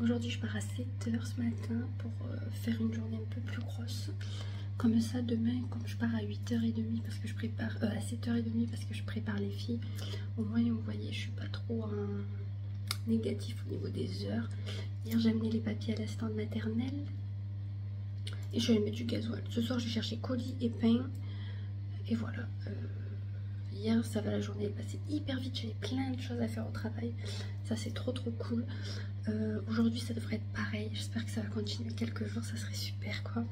Aujourd'hui, je pars à 7 h ce matin pour faire une journée un peu plus grosse. Comme ça, demain, comme je pars à 8h30 parce que je prépare, à 7h30 parce que je prépare les filles, au moins vous voyez, je suis pas trop négatif au niveau des heures. Hier, j'ai amené les papiers à l'assistante maternelle et je vais mettre du gasoil. Ce soir, j'ai cherché colis et pain et voilà. Hier, ça va, la journée est passée hyper vite. J'avais plein de choses à faire au travail. Ça, c'est trop cool. Aujourd'hui, ça devrait être pareil. J'espère que ça va continuer quelques jours. Ça serait super, quoi.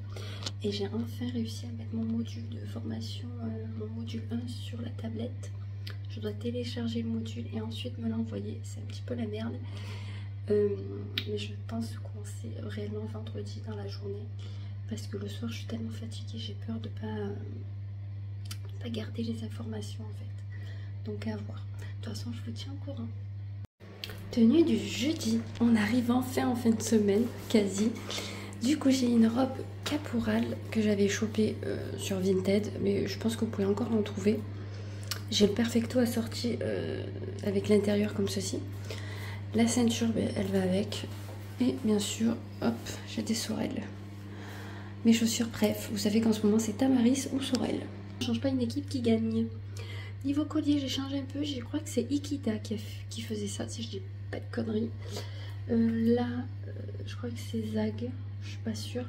Et j'ai enfin réussi à mettre mon module de formation, mon module 1 sur la tablette. Je dois télécharger le module et ensuite me l'envoyer. C'est un petit peu la merde. Mais je pense commencer réellement vendredi dans la journée. Parce que le soir, je suis tellement fatiguée. J'ai peur de pas garder les informations en fait. Donc à voir. De toute façon, je vous tiens au courant. Tenue du jeudi. On arrive enfin en fin de semaine, quasi. Du coup, j'ai une robe caporal que j'avais chopée sur Vinted, mais je pense que vous pouvez encore en trouver. J'ai le perfecto assorti avec l'intérieur comme ceci. La ceinture, ben, elle va avec. Et bien sûr, hop, j'ai des Sorel. Mes chaussures, bref, vous savez qu'en ce moment c'est Tamaris ou Sorel. On ne change pas une équipe qui gagne. Niveau collier, j'ai changé un peu. Je crois que c'est Ikita qui faisait ça, si je dis pas de conneries. Là, je crois que c'est Zag. Je suis pas sûre.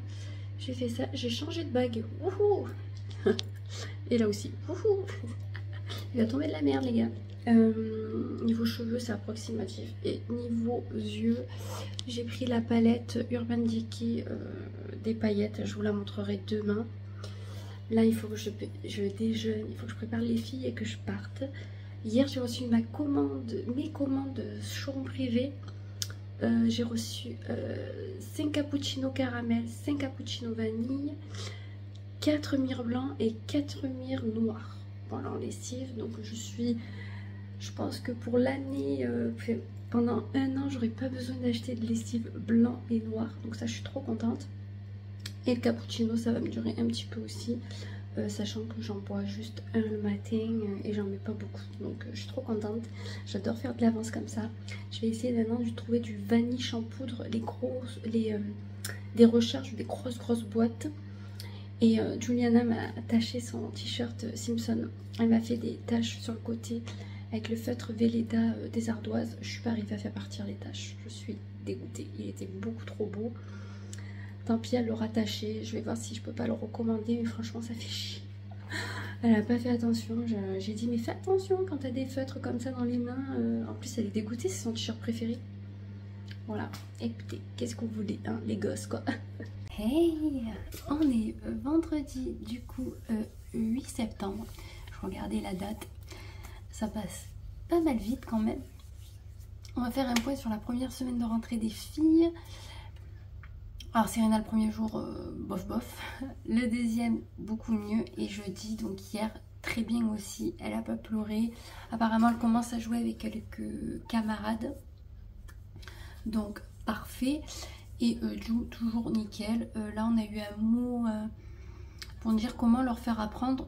J'ai fait ça. J'ai changé de bague. Wouhou. Et là aussi. Wouhou. Il va tomber de la merde, les gars. Niveau cheveux, c'est approximatif. Et niveau yeux, j'ai pris la palette Urban Decay des paillettes. Je vous la montrerai demain. Là, il faut que je déjeune, il faut que je prépare les filles et que je parte. Hier, j'ai reçu mes commandes showroom privé. J'ai reçu 5 cappuccinos caramel, 5 cappuccinos vanille, 4 myrrhes blancs et 4 myrrhes noirs. Voilà, en lessive. Donc, je pense que pour l'année, pendant un an, j'aurais pas besoin d'acheter de lessive blanc et noir. Donc ça, je suis trop contente. Et le cappuccino, ça va me durer un petit peu aussi, sachant que j'en bois juste un le matin et j'en mets pas beaucoup. Donc je suis trop contente. J'adore faire de l'avance comme ça. Je vais essayer maintenant de trouver du vanish en poudre, des recharges, des grosses boîtes. Et Juliana m'a attaché son t-shirt Simpson. Elle m'a fait des taches sur le côté avec le feutre Velleda des ardoises. Je suis pas arrivée à faire partir les taches. Je suis dégoûtée. Il était beaucoup trop beau. Tant pis, elle l'aura attaché. Je vais voir si je peux pas le recommander. Mais franchement, ça fait chier. Elle n'a pas fait attention. J'ai dit, mais fais attention quand t'as des feutres comme ça dans les mains. En plus, elle est dégoûtée. C'est son t-shirt préféré. Voilà, écoutez, qu'est-ce qu'on voulait, hein, les gosses quoi. Hey, on est vendredi du coup 8 septembre. Je regardais la date, ça passe pas mal vite quand même. On va faire un point sur la première semaine de rentrée des filles. Alors Serena le premier jour, bof bof. Le deuxième, beaucoup mieux. Et jeudi, donc hier, très bien aussi. Elle a pas pleuré. Apparemment, elle commence à jouer avec quelques camarades. Donc, parfait. Et Ju, toujours nickel. Là, on a eu un mot pour dire comment leur faire apprendre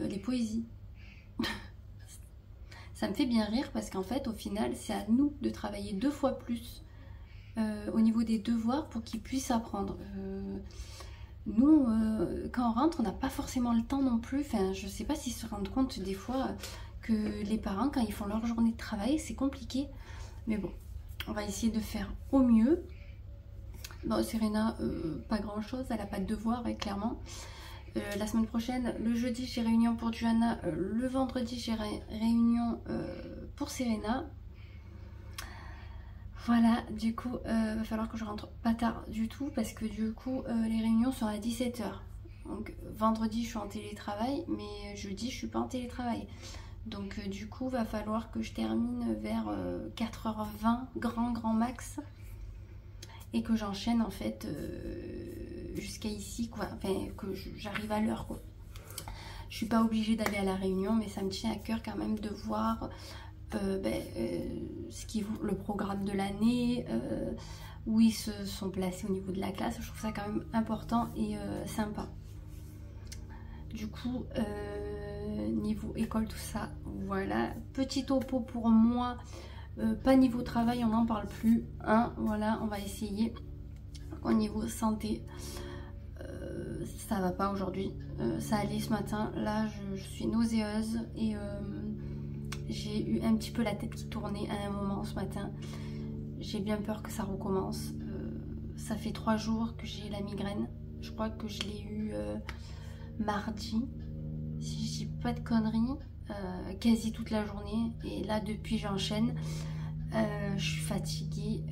les poésies. Ça me fait bien rire parce qu'en fait, au final, c'est à nous de travailler 2 fois plus au niveau des devoirs pour qu'ils puissent apprendre. Nous, quand on rentre, on n'a pas forcément le temps non plus. Enfin, je ne sais pas s'ils se rendent compte des fois que les parents, quand ils font leur journée de travail, c'est compliqué. Mais bon, on va essayer de faire au mieux. Bon, Serena, pas grand-chose. Elle n'a pas de devoirs, clairement. La semaine prochaine, le jeudi, j'ai réunion pour Johanna. Le vendredi, j'ai réunion pour Serena. Voilà, du coup, va falloir que je rentre pas tard du tout parce que du coup, les réunions sont à 17 h. Donc, vendredi, je suis en télétravail, mais jeudi, je suis pas en télétravail. Donc, du coup, va falloir que je termine vers 4 h 20, grand max. Et que j'enchaîne, en fait, jusqu'à ici, quoi. Enfin, que j'arrive à l'heure, quoi. Je suis pas obligée d'aller à la réunion, mais ça me tient à cœur quand même de voir... le programme de l'année, où ils se sont placés au niveau de la classe. Je trouve ça quand même important et sympa. Du coup, niveau école, tout ça, voilà. Petit topo pour moi, pas niveau travail, on n'en parle plus. Hein, voilà, on va essayer. Au niveau santé, ça va pas aujourd'hui. Ça allait ce matin. Là, je suis nauséeuse et... j'ai eu un petit peu la tête qui tournait à un moment ce matin. J'ai bien peur que ça recommence. Ça fait 3 jours que j'ai la migraine. Je crois que je l'ai eu mardi, si je dis pas de conneries, quasi toute la journée. Et là, depuis, j'enchaîne. Je suis fatiguée.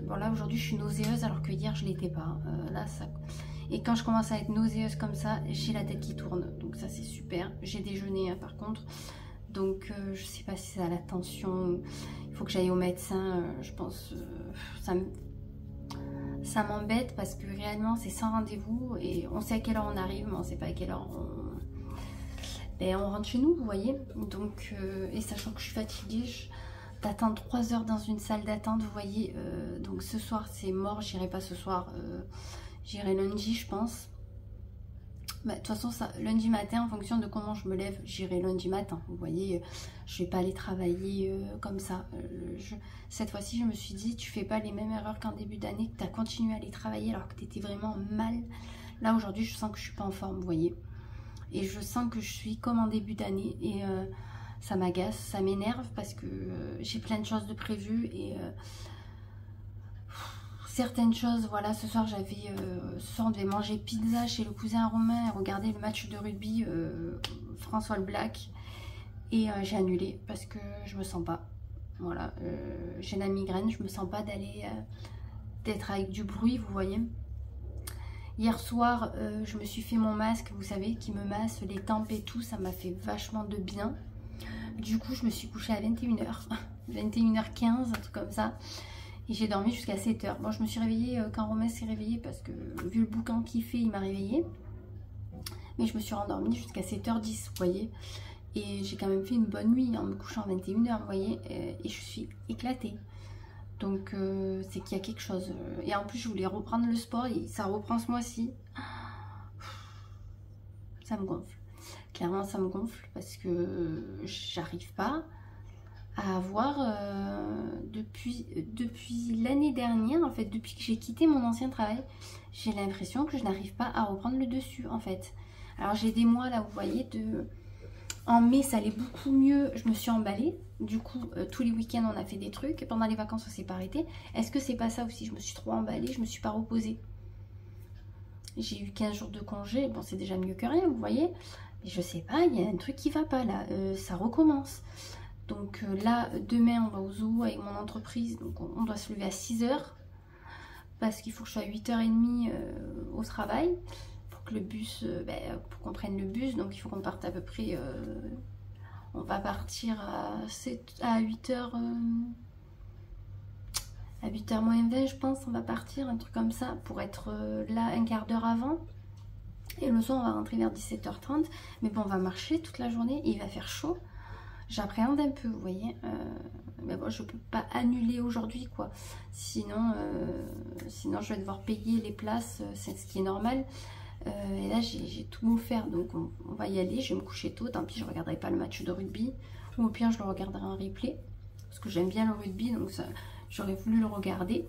Bon, là, aujourd'hui, je suis nauséeuse alors que hier, je l'étais pas. Là, ça... Et quand je commence à être nauséeuse comme ça, j'ai la tête qui tourne. Donc ça, c'est super. J'ai déjeuné, hein, par contre. Donc je sais pas si c'est à la tension, il faut que j'aille au médecin, je pense, ça m'embête parce que réellement c'est sans rendez-vous et on sait à quelle heure on arrive mais on sait pas à quelle heure on rentre chez nous, vous voyez. Donc, et sachant que je suis fatiguée, d'attendre 3 heures dans une salle d'attente, vous voyez, donc ce soir c'est mort, j'irai pas ce soir, j'irai lundi je pense. Bah, de toute façon, ça, lundi matin, en fonction de comment je me lève, j'irai lundi matin. Vous voyez, je vais pas aller travailler comme ça. Cette fois-ci, je me suis dit, tu fais pas les mêmes erreurs qu'en début d'année, que tu as continué à aller travailler alors que tu étais vraiment mal. Là, aujourd'hui, je sens que je suis pas en forme, vous voyez. Et je sens que je suis comme en début d'année. Et ça m'agace, ça m'énerve parce que j'ai plein de choses de prévues et... certaines choses, voilà, ce soir on devait manger pizza chez le cousin Romain et regarder le match de rugby François le Black et j'ai annulé parce que je me sens pas, voilà, j'ai la migraine, je me sens pas d'être avec du bruit, vous voyez. Hier soir, je me suis fait mon masque, vous savez, qui me masse les tempes et tout, ça m'a fait vachement de bien. Du coup, je me suis couchée à 21 h, 21 h 15, un truc comme ça. Et j'ai dormi jusqu'à 7 h. Bon, je me suis réveillée quand Romain s'est réveillé parce que vu le boucan qu'il fait, il m'a réveillée. Mais je me suis rendormie jusqu'à 7 h 10, vous voyez. Et j'ai quand même fait une bonne nuit en me couchant à 21 h, vous voyez. Et je suis éclatée. Donc, c'est qu'il y a quelque chose. Et en plus, je voulais reprendre le sport et ça reprend ce mois-ci. Ça me gonfle. Clairement, ça me gonfle parce que j'arrive pas à avoir depuis l'année dernière, en fait, depuis que j'ai quitté mon ancien travail, j'ai l'impression que je n'arrive pas à reprendre le dessus, en fait. Alors j'ai des mois là, vous voyez, en mai ça allait beaucoup mieux, je me suis emballée, du coup tous les week-ends on a fait des trucs, pendant les vacances on s'est pas arrêté. Est-ce que c'est pas ça aussi, je me suis trop emballée, je me suis pas reposée. J'ai eu 15 jours de congé, bon c'est déjà mieux que rien, vous voyez, mais je sais pas, il y a un truc qui va pas là, ça recommence. Donc là, demain, on va au zoo avec mon entreprise. Donc on doit se lever à 6 h. parce qu'il faut que je sois à 8h30 au travail pour que le bus, pour qu'on prenne le bus. Donc il faut qu'on parte à peu près, on va partir à 8h, à 8h moins 20 je pense, on va partir, un truc comme ça, pour être là un quart d'heure avant. Et le soir on va rentrer vers 17h30. Mais bon, on va marcher toute la journée et il va faire chaud. J'appréhende un peu, vous voyez. Mais bon, je peux pas annuler aujourd'hui, quoi. Sinon je vais devoir payer les places, c'est ce qui est normal. Et là, j'ai tout offert, donc on va y aller. Je vais me coucher tôt, tant pis, je regarderai pas le match de rugby. Ou au pire, je le regarderai en replay. Parce que j'aime bien le rugby, donc j'aurais voulu le regarder.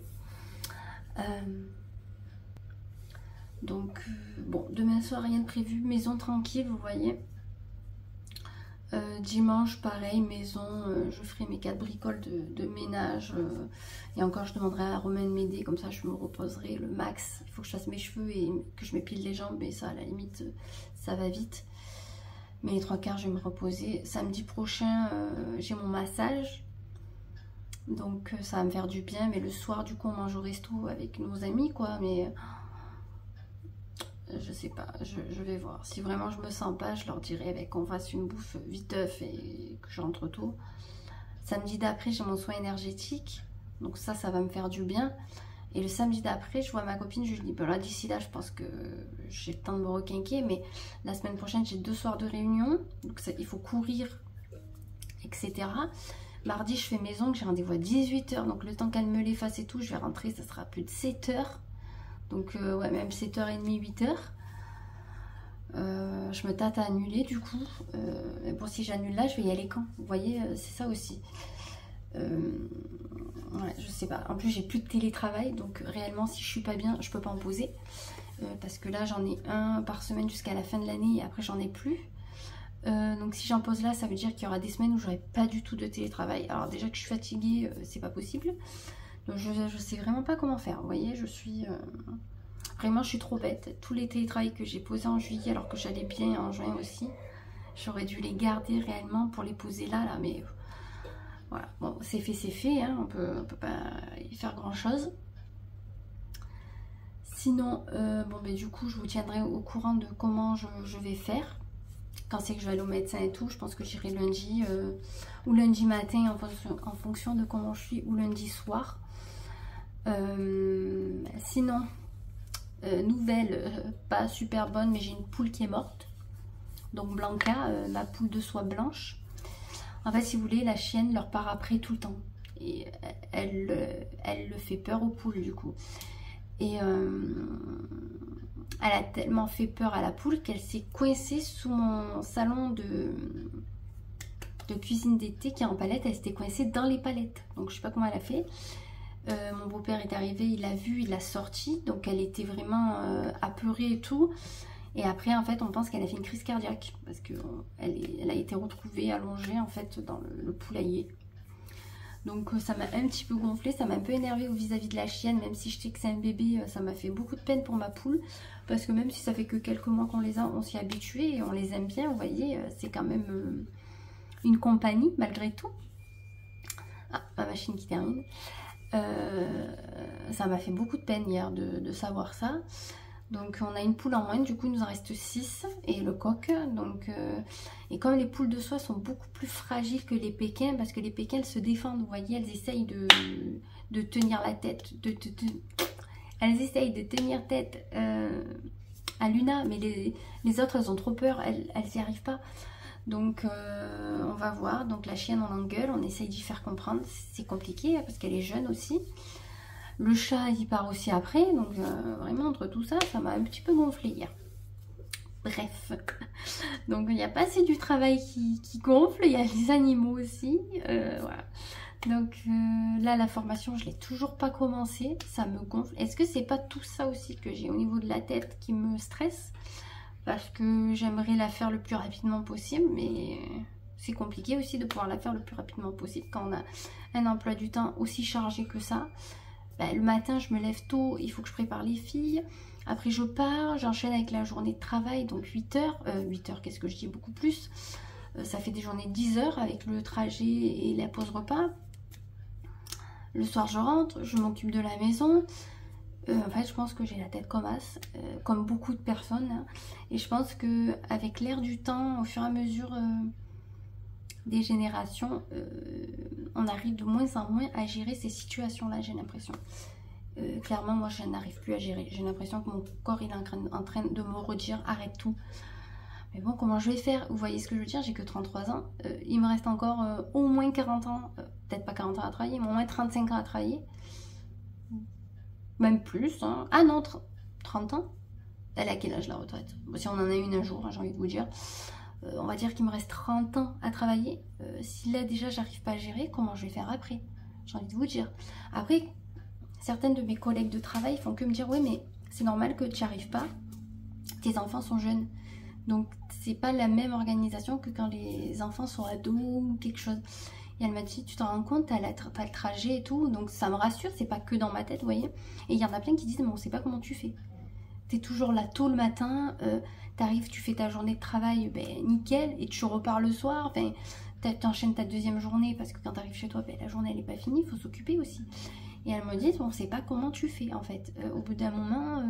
Donc, bon, demain soir, rien de prévu. Maison tranquille, vous voyez. Dimanche, pareil, maison, je ferai mes 4 bricoles de ménage. Et encore, je demanderai à Romain de m'aider, comme ça je me reposerai le max. Il faut que je fasse mes cheveux et que je m'épile les jambes, mais ça, à la limite, ça va vite. Mais les 3/4, je vais me reposer. Samedi prochain, j'ai mon massage. Donc, ça va me faire du bien. Mais le soir, du coup, on mange au resto avec nos amis, quoi. Mais je sais pas, je vais voir. Si vraiment je me sens pas, je leur dirai qu'on fasse une bouffe viteuf et que je rentre tôt. Samedi d'après, j'ai mon soin énergétique. Donc ça va me faire du bien. Et le samedi d'après, je vois ma copine, je lui dis, ben là, d'ici là, je pense que j'ai le temps de me requinquer. Mais la semaine prochaine, j'ai 2 soirs de réunion. Donc ça, il faut courir, etc. Mardi, je fais maison, j'ai rendez-vous à 18h. Donc le temps qu'elle me les fasse et tout, je vais rentrer, ça sera plus de 7h. Donc ouais, même 7h30, 8h. Je me tâte à annuler du coup. Mais bon, si j'annule là, je vais y aller quand? Vous voyez, c'est ça aussi. Ouais, je sais pas. En plus, j'ai plus de télétravail. Donc réellement, si je suis pas bien, je peux pas en poser. Parce que là, j'en ai un par semaine jusqu'à la fin de l'année. Et après, j'en ai plus. Donc si j'en pose là, ça veut dire qu'il y aura des semaines où j'aurai pas du tout de télétravail. Alors déjà que je suis fatiguée, c'est pas possible. Donc je sais vraiment pas comment faire. Vous voyez, je suis... Vraiment, je suis trop bête. Tous les télétravails que j'ai posés en juillet, alors que j'allais bien en juin aussi, j'aurais dû les garder réellement pour les poser là, mais voilà. Bon, c'est fait, hein. On peut pas y faire grand-chose. Sinon, bon, ben du coup, je vous tiendrai au courant de comment je vais faire. Quand c'est que je vais aller au médecin et tout, je pense que j'irai lundi ou lundi matin en fonction de comment je suis, ou lundi soir. Sinon... nouvelle, pas super bonne, mais j'ai une poule qui est morte. Donc Blanca, la poule de soie blanche. En fait, si vous voulez, la chienne leur part après tout le temps. Et elle le fait peur aux poules du coup. Et elle a tellement fait peur à la poule qu'elle s'est coincée sous mon salon de cuisine d'été qui est en palette. Elle s'était coincée dans les palettes. Donc je sais pas comment elle a fait. Mon beau-père est arrivé, il l'a vu, il l'a sorti, donc elle était vraiment apeurée et tout. Et après, en fait, on pense qu'elle a fait une crise cardiaque parce que elle a été retrouvée allongée en fait dans le poulailler. Donc ça m'a un petit peu gonflé, ça m'a un peu énervé vis-à-vis de la chienne, même si je sais que c'est un bébé, ça m'a fait beaucoup de peine pour ma poule, parce que même si ça fait que quelques mois qu'on les a, on s'y est habitué et on les aime bien, vous voyez, c'est quand même une compagnie malgré tout. Ah, ma machine qui termine. Ça m'a fait beaucoup de peine hier de savoir ça. Donc on a une poule en moins, du coup il nous en reste 6 et le coq. Donc, et comme les poules de soie sont beaucoup plus fragiles que les pékins, parce que les pékins elles se défendent, vous voyez, elles essayent de tenir la tête, elles essayent de tenir tête à Luna, mais les autres elles ont trop peur, elles n'y arrivent pas. Donc on va voir, donc la chienne on l'engueule, on essaye d'y faire comprendre, c'est compliqué parce qu'elle est jeune aussi. Le chat il part aussi après, donc vraiment entre tout ça, ça m'a un petit peu gonflé hier. Bref, donc il n'y a pas assez du travail qui gonfle, il y a les animaux aussi, voilà. Donc là la formation je l'ai toujours pas commencé, ça me gonfle. Est-ce que c'est pas tout ça aussi que j'ai au niveau de la tête qui me stresse? Parce que j'aimerais la faire le plus rapidement possible, mais c'est compliqué aussi de pouvoir la faire le plus rapidement possible quand on a un emploi du temps aussi chargé que ça. Ben, le matin, je me lève tôt, il faut que je prépare les filles. Après, je pars, j'enchaîne avec la journée de travail, donc 8 heures. 8 heures, qu'est-ce que je dis? Beaucoup plus. Ça fait des journées de 10 heures avec le trajet et la pause repas. Le soir, je rentre, je m'occupe de la maison. en fait je pense que j'ai la tête comme as, comme beaucoup de personnes, hein. Et je pense que avec l'air du temps, au fur et à mesure des générations, on arrive de moins en moins à gérer ces situations-là, j'ai l'impression. Clairement, moi, je n'arrive plus à gérer. J'ai l'impression que mon corps, il est en train de me redire, arrête tout. Mais bon, comment je vais faire? Vous voyez ce que je veux dire? J'ai que 33 ans. Il me reste encore au moins 40 ans, peut-être pas 40 ans à travailler, mais au moins 35 ans à travailler. Même plus, hein. Ah non, 30 ans? Elle a quel âge la retraite? Si on en a une un jour, hein, j'ai envie de vous dire. On va dire qu'il me reste 30 ans à travailler. Si là déjà j'arrive pas à gérer, comment je vais faire après? J'ai envie de vous dire. Après, certaines de mes collègues de travail font que me dire, oui mais c'est normal que tu n'y arrives pas. Tes enfants sont jeunes. Donc c'est pas la même organisation que quand les enfants sont ados ou quelque chose. Et elle m'a dit, tu t'en rends compte, t'as le trajet et tout. Donc ça me rassure, c'est pas que dans ma tête, vous voyez. Et il y en a plein qui disent, mais on sait pas comment tu fais. T'es toujours là tôt le matin, t'arrives, tu fais ta journée de travail, ben nickel, et tu repars le soir, enfin, t'enchaînes ta deuxième journée, parce que quand t'arrives chez toi, ben, la journée elle est pas finie, il faut s'occuper aussi. Et elle me dit, on sait pas comment tu fais en fait. Au bout d'un moment,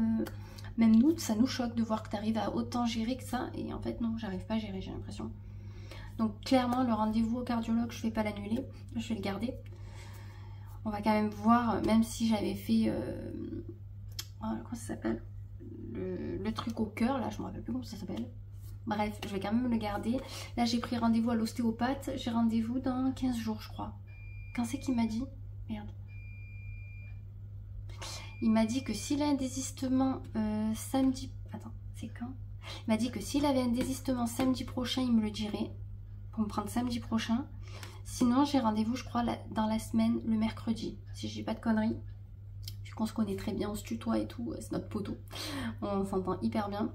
même nous, ça nous choque de voir que t'arrives à autant gérer que ça, et en fait non, j'arrive pas à gérer, j'ai l'impression. Donc clairement, le rendez-vous au cardiologue, je vais pas l'annuler, je vais le garder. On va quand même voir, même si j'avais fait, comment ça s'appelle, le truc au cœur, là, je me rappelle plus comment ça s'appelle. Bref, je vais quand même le garder. Là, j'ai pris rendez-vous à l'ostéopathe. J'ai rendez-vous dans 15 jours, je crois. Quand c'est qu'il m'a dit? Merde. Il m'a dit que s'il a un désistement samedi... Attends, c'est quand? Il m'a dit que s'il avait un désistement samedi prochain, il me le dirait. Pour me prendre samedi prochain. Sinon, j'ai rendez-vous, je crois, dans la semaine, le mercredi. Si j'ai pas de conneries. Vu qu'on se connaît très bien, on se tutoie et tout. C'est notre poteau. On s'entend hyper bien.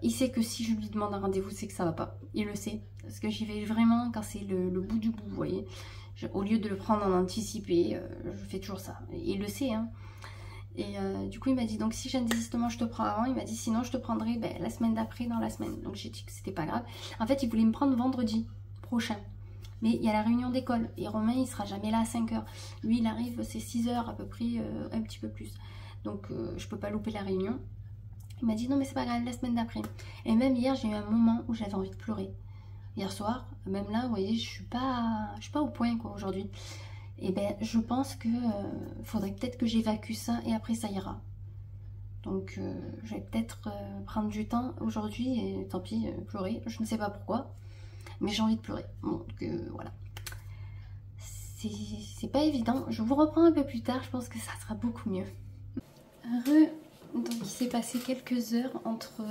Il sait que si je lui demande un rendez-vous, c'est que ça va pas. Il le sait. Parce que j'y vais vraiment quand c'est le bout du bout, vous voyez. Au lieu de le prendre en anticipé, je fais toujours ça. Et il le sait, hein. Et du coup, il m'a dit, donc si j'ai un désistement, je te prends avant. Il m'a dit, sinon, je te prendrai la semaine d'après, dans la semaine. Donc j'ai dit que c'était pas grave. En fait, il voulait me prendre vendredi prochain. Mais il y a la réunion d'école. Et Romain, il sera jamais là à 5 h. Lui, il arrive, c'est 6 h à peu près, un petit peu plus. Donc je peux pas louper la réunion. Il m'a dit non mais c'est pas grave, la semaine d'après. Et même hier j'ai eu un moment où j'avais envie de pleurer. Hier soir, même là vous voyez je suis pas au point quoi aujourd'hui. Et ben je pense que faudrait peut-être que j'évacue ça et après ça ira. Donc je vais peut-être prendre du temps aujourd'hui et tant pis pleurer. Je ne sais pas pourquoi, mais j'ai envie de pleurer. Donc voilà. C'est pas évident. Je vous reprends un peu plus tard, je pense que ça sera beaucoup mieux. Donc il s'est passé quelques heures entre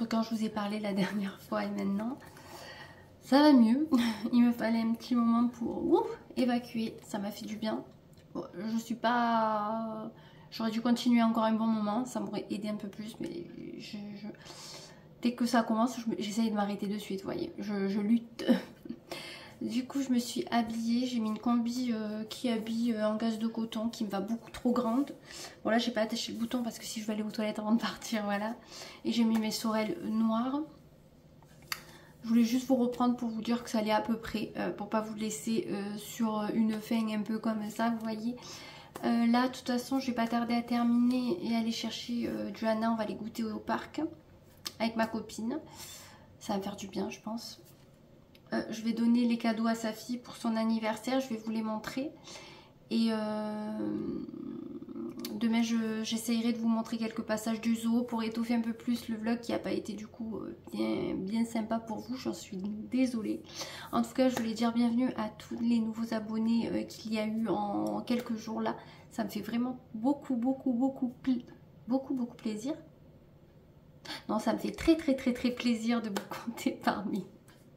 quand je vous ai parlé la dernière fois et maintenant. Ça va mieux. Il me fallait un petit moment pour évacuer. Ça m'a fait du bien. Bon, je suis pas... J'aurais dû continuer encore un bon moment. Ça m'aurait aidé un peu plus. Mais dès que ça commence, j'essaye de m'arrêter de suite. Vous voyez, je lutte. Du coup, je me suis habillée. J'ai mis une combi qui habille en gaze de coton qui me va beaucoup trop grande. Bon, là, j'ai pas attaché le bouton parce que si je veux aller aux toilettes avant de partir, voilà. Et j'ai mis mes sorelles noires. Je voulais juste vous reprendre pour vous dire que ça allait à peu près, pour pas vous laisser sur une fin un peu comme ça, vous voyez. Là, de toute façon, je vais pas tarder à terminer et aller chercher Johanna. On va aller goûter au parc avec ma copine. Ça va me faire du bien, je pense. Je vais donner les cadeaux à sa fille pour son anniversaire. Je vais vous les montrer. Et demain, j'essayerai de vous montrer quelques passages du zoo pour étoffer un peu plus le vlog qui n'a pas été du coup bien sympa pour vous. J'en suis désolée. En tout cas, je voulais dire bienvenue à tous les nouveaux abonnés qu'il y a eu en quelques jours là. Ça me fait vraiment beaucoup plaisir. Non, ça me fait très plaisir de vous compter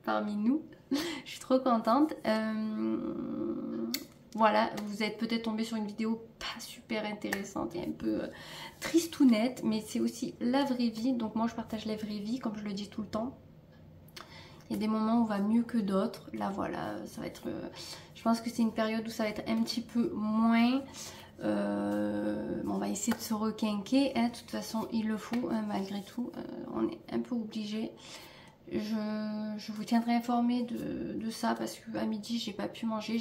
parmi nous. Je suis trop contente. Voilà, vous êtes peut-être tombé sur une vidéo pas super intéressante et un peu triste ou nette, mais c'est aussi la vraie vie. Donc moi je partage la vraie vie comme je le dis tout le temps. Il y a des moments où on va mieux que d'autres. Là voilà, ça va être... je pense que c'est une période où ça va être un petit peu moins. On va essayer de se requinquer. Hein. De toute façon, il le faut, hein, malgré tout. On est un peu obligé. Je vous tiendrai informé de ça parce qu'à midi j'ai pas pu manger.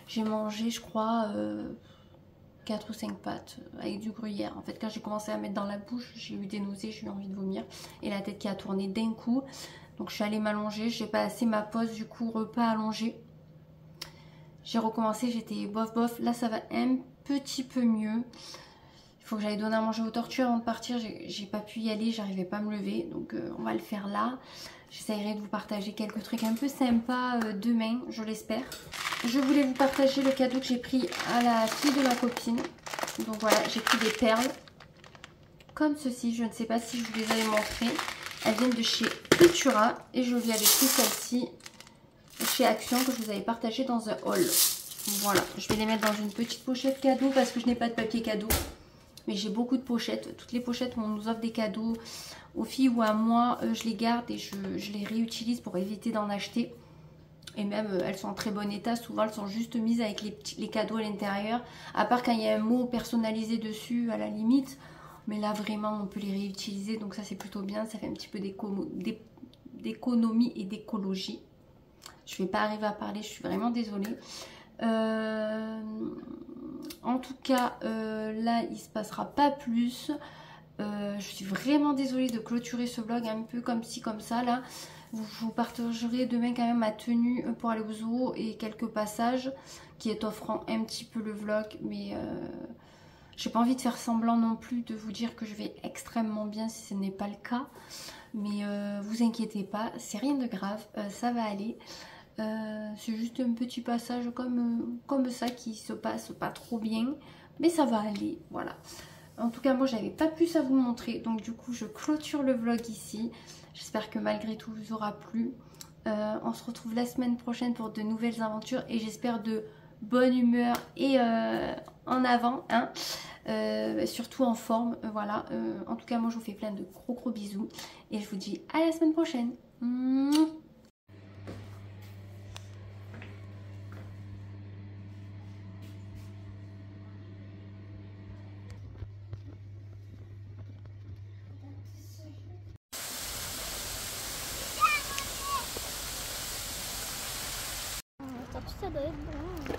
J'ai mangé je crois 4 ou 5 pâtes avec du gruyère. En fait, quand j'ai commencé à mettre dans la bouche, j'ai eu des nausées, j'ai eu envie de vomir. Et la tête qui a tourné d'un coup. Donc je suis allée m'allonger, j'ai pas assez ma pause, du coup repas allongé. J'ai recommencé, j'étais bof bof. Là ça va un petit peu mieux. Il faut que j'aille donner à manger aux tortues avant de partir. J'ai pas pu y aller, j'arrivais pas à me lever. Donc on va le faire là. J'essaierai de vous partager quelques trucs un peu sympas demain, je l'espère. Je voulais vous partager le cadeau que j'ai pris à la fille de ma copine. Donc voilà, j'ai pris des perles. Comme ceci, je ne sais pas si je vous les avais montrées. Elles viennent de chez Cultura. Et je lui avais pris celle-ci chez Action que je vous avais partagée dans un haul. Voilà, je vais les mettre dans une petite pochette cadeau parce que je n'ai pas de papier cadeau. Mais j'ai beaucoup de pochettes. Toutes les pochettes où on nous offre des cadeaux aux filles ou à moi, je les garde et je les réutilise pour éviter d'en acheter. Et même, elles sont en très bon état. Souvent, elles sont juste mises avec les cadeaux à l'intérieur. À part quand il y a un mot personnalisé dessus, à la limite. Mais là, vraiment, on peut les réutiliser. Donc ça, c'est plutôt bien. Ça fait un petit peu d'économie et d'écologie. Je ne vais pas arriver à parler. Je suis vraiment désolée. En tout cas, là, il ne se passera pas plus. Je suis vraiment désolée de clôturer ce vlog un peu comme ci, comme ça, là. Je vous partagerai demain quand même ma tenue pour aller au zoo et quelques passages qui est offrant un petit peu le vlog. Mais j'ai pas envie de faire semblant non plus de vous dire que je vais extrêmement bien si ce n'est pas le cas. Mais vous inquiétez pas, c'est rien de grave, ça va aller. C'est juste un petit passage comme ça qui se passe pas trop bien. Mais ça va aller, voilà. En tout cas, moi, j'avais pas plus à vous montrer. Donc, du coup, je clôture le vlog ici. J'espère que malgré tout, vous aura plu. On se retrouve la semaine prochaine pour de nouvelles aventures. Et j'espère de bonne humeur et en avant. Hein. Surtout en forme. Voilà. En tout cas, moi, je vous fais plein de gros bisous. Et je vous dis à la semaine prochaine. Ça doit être bon.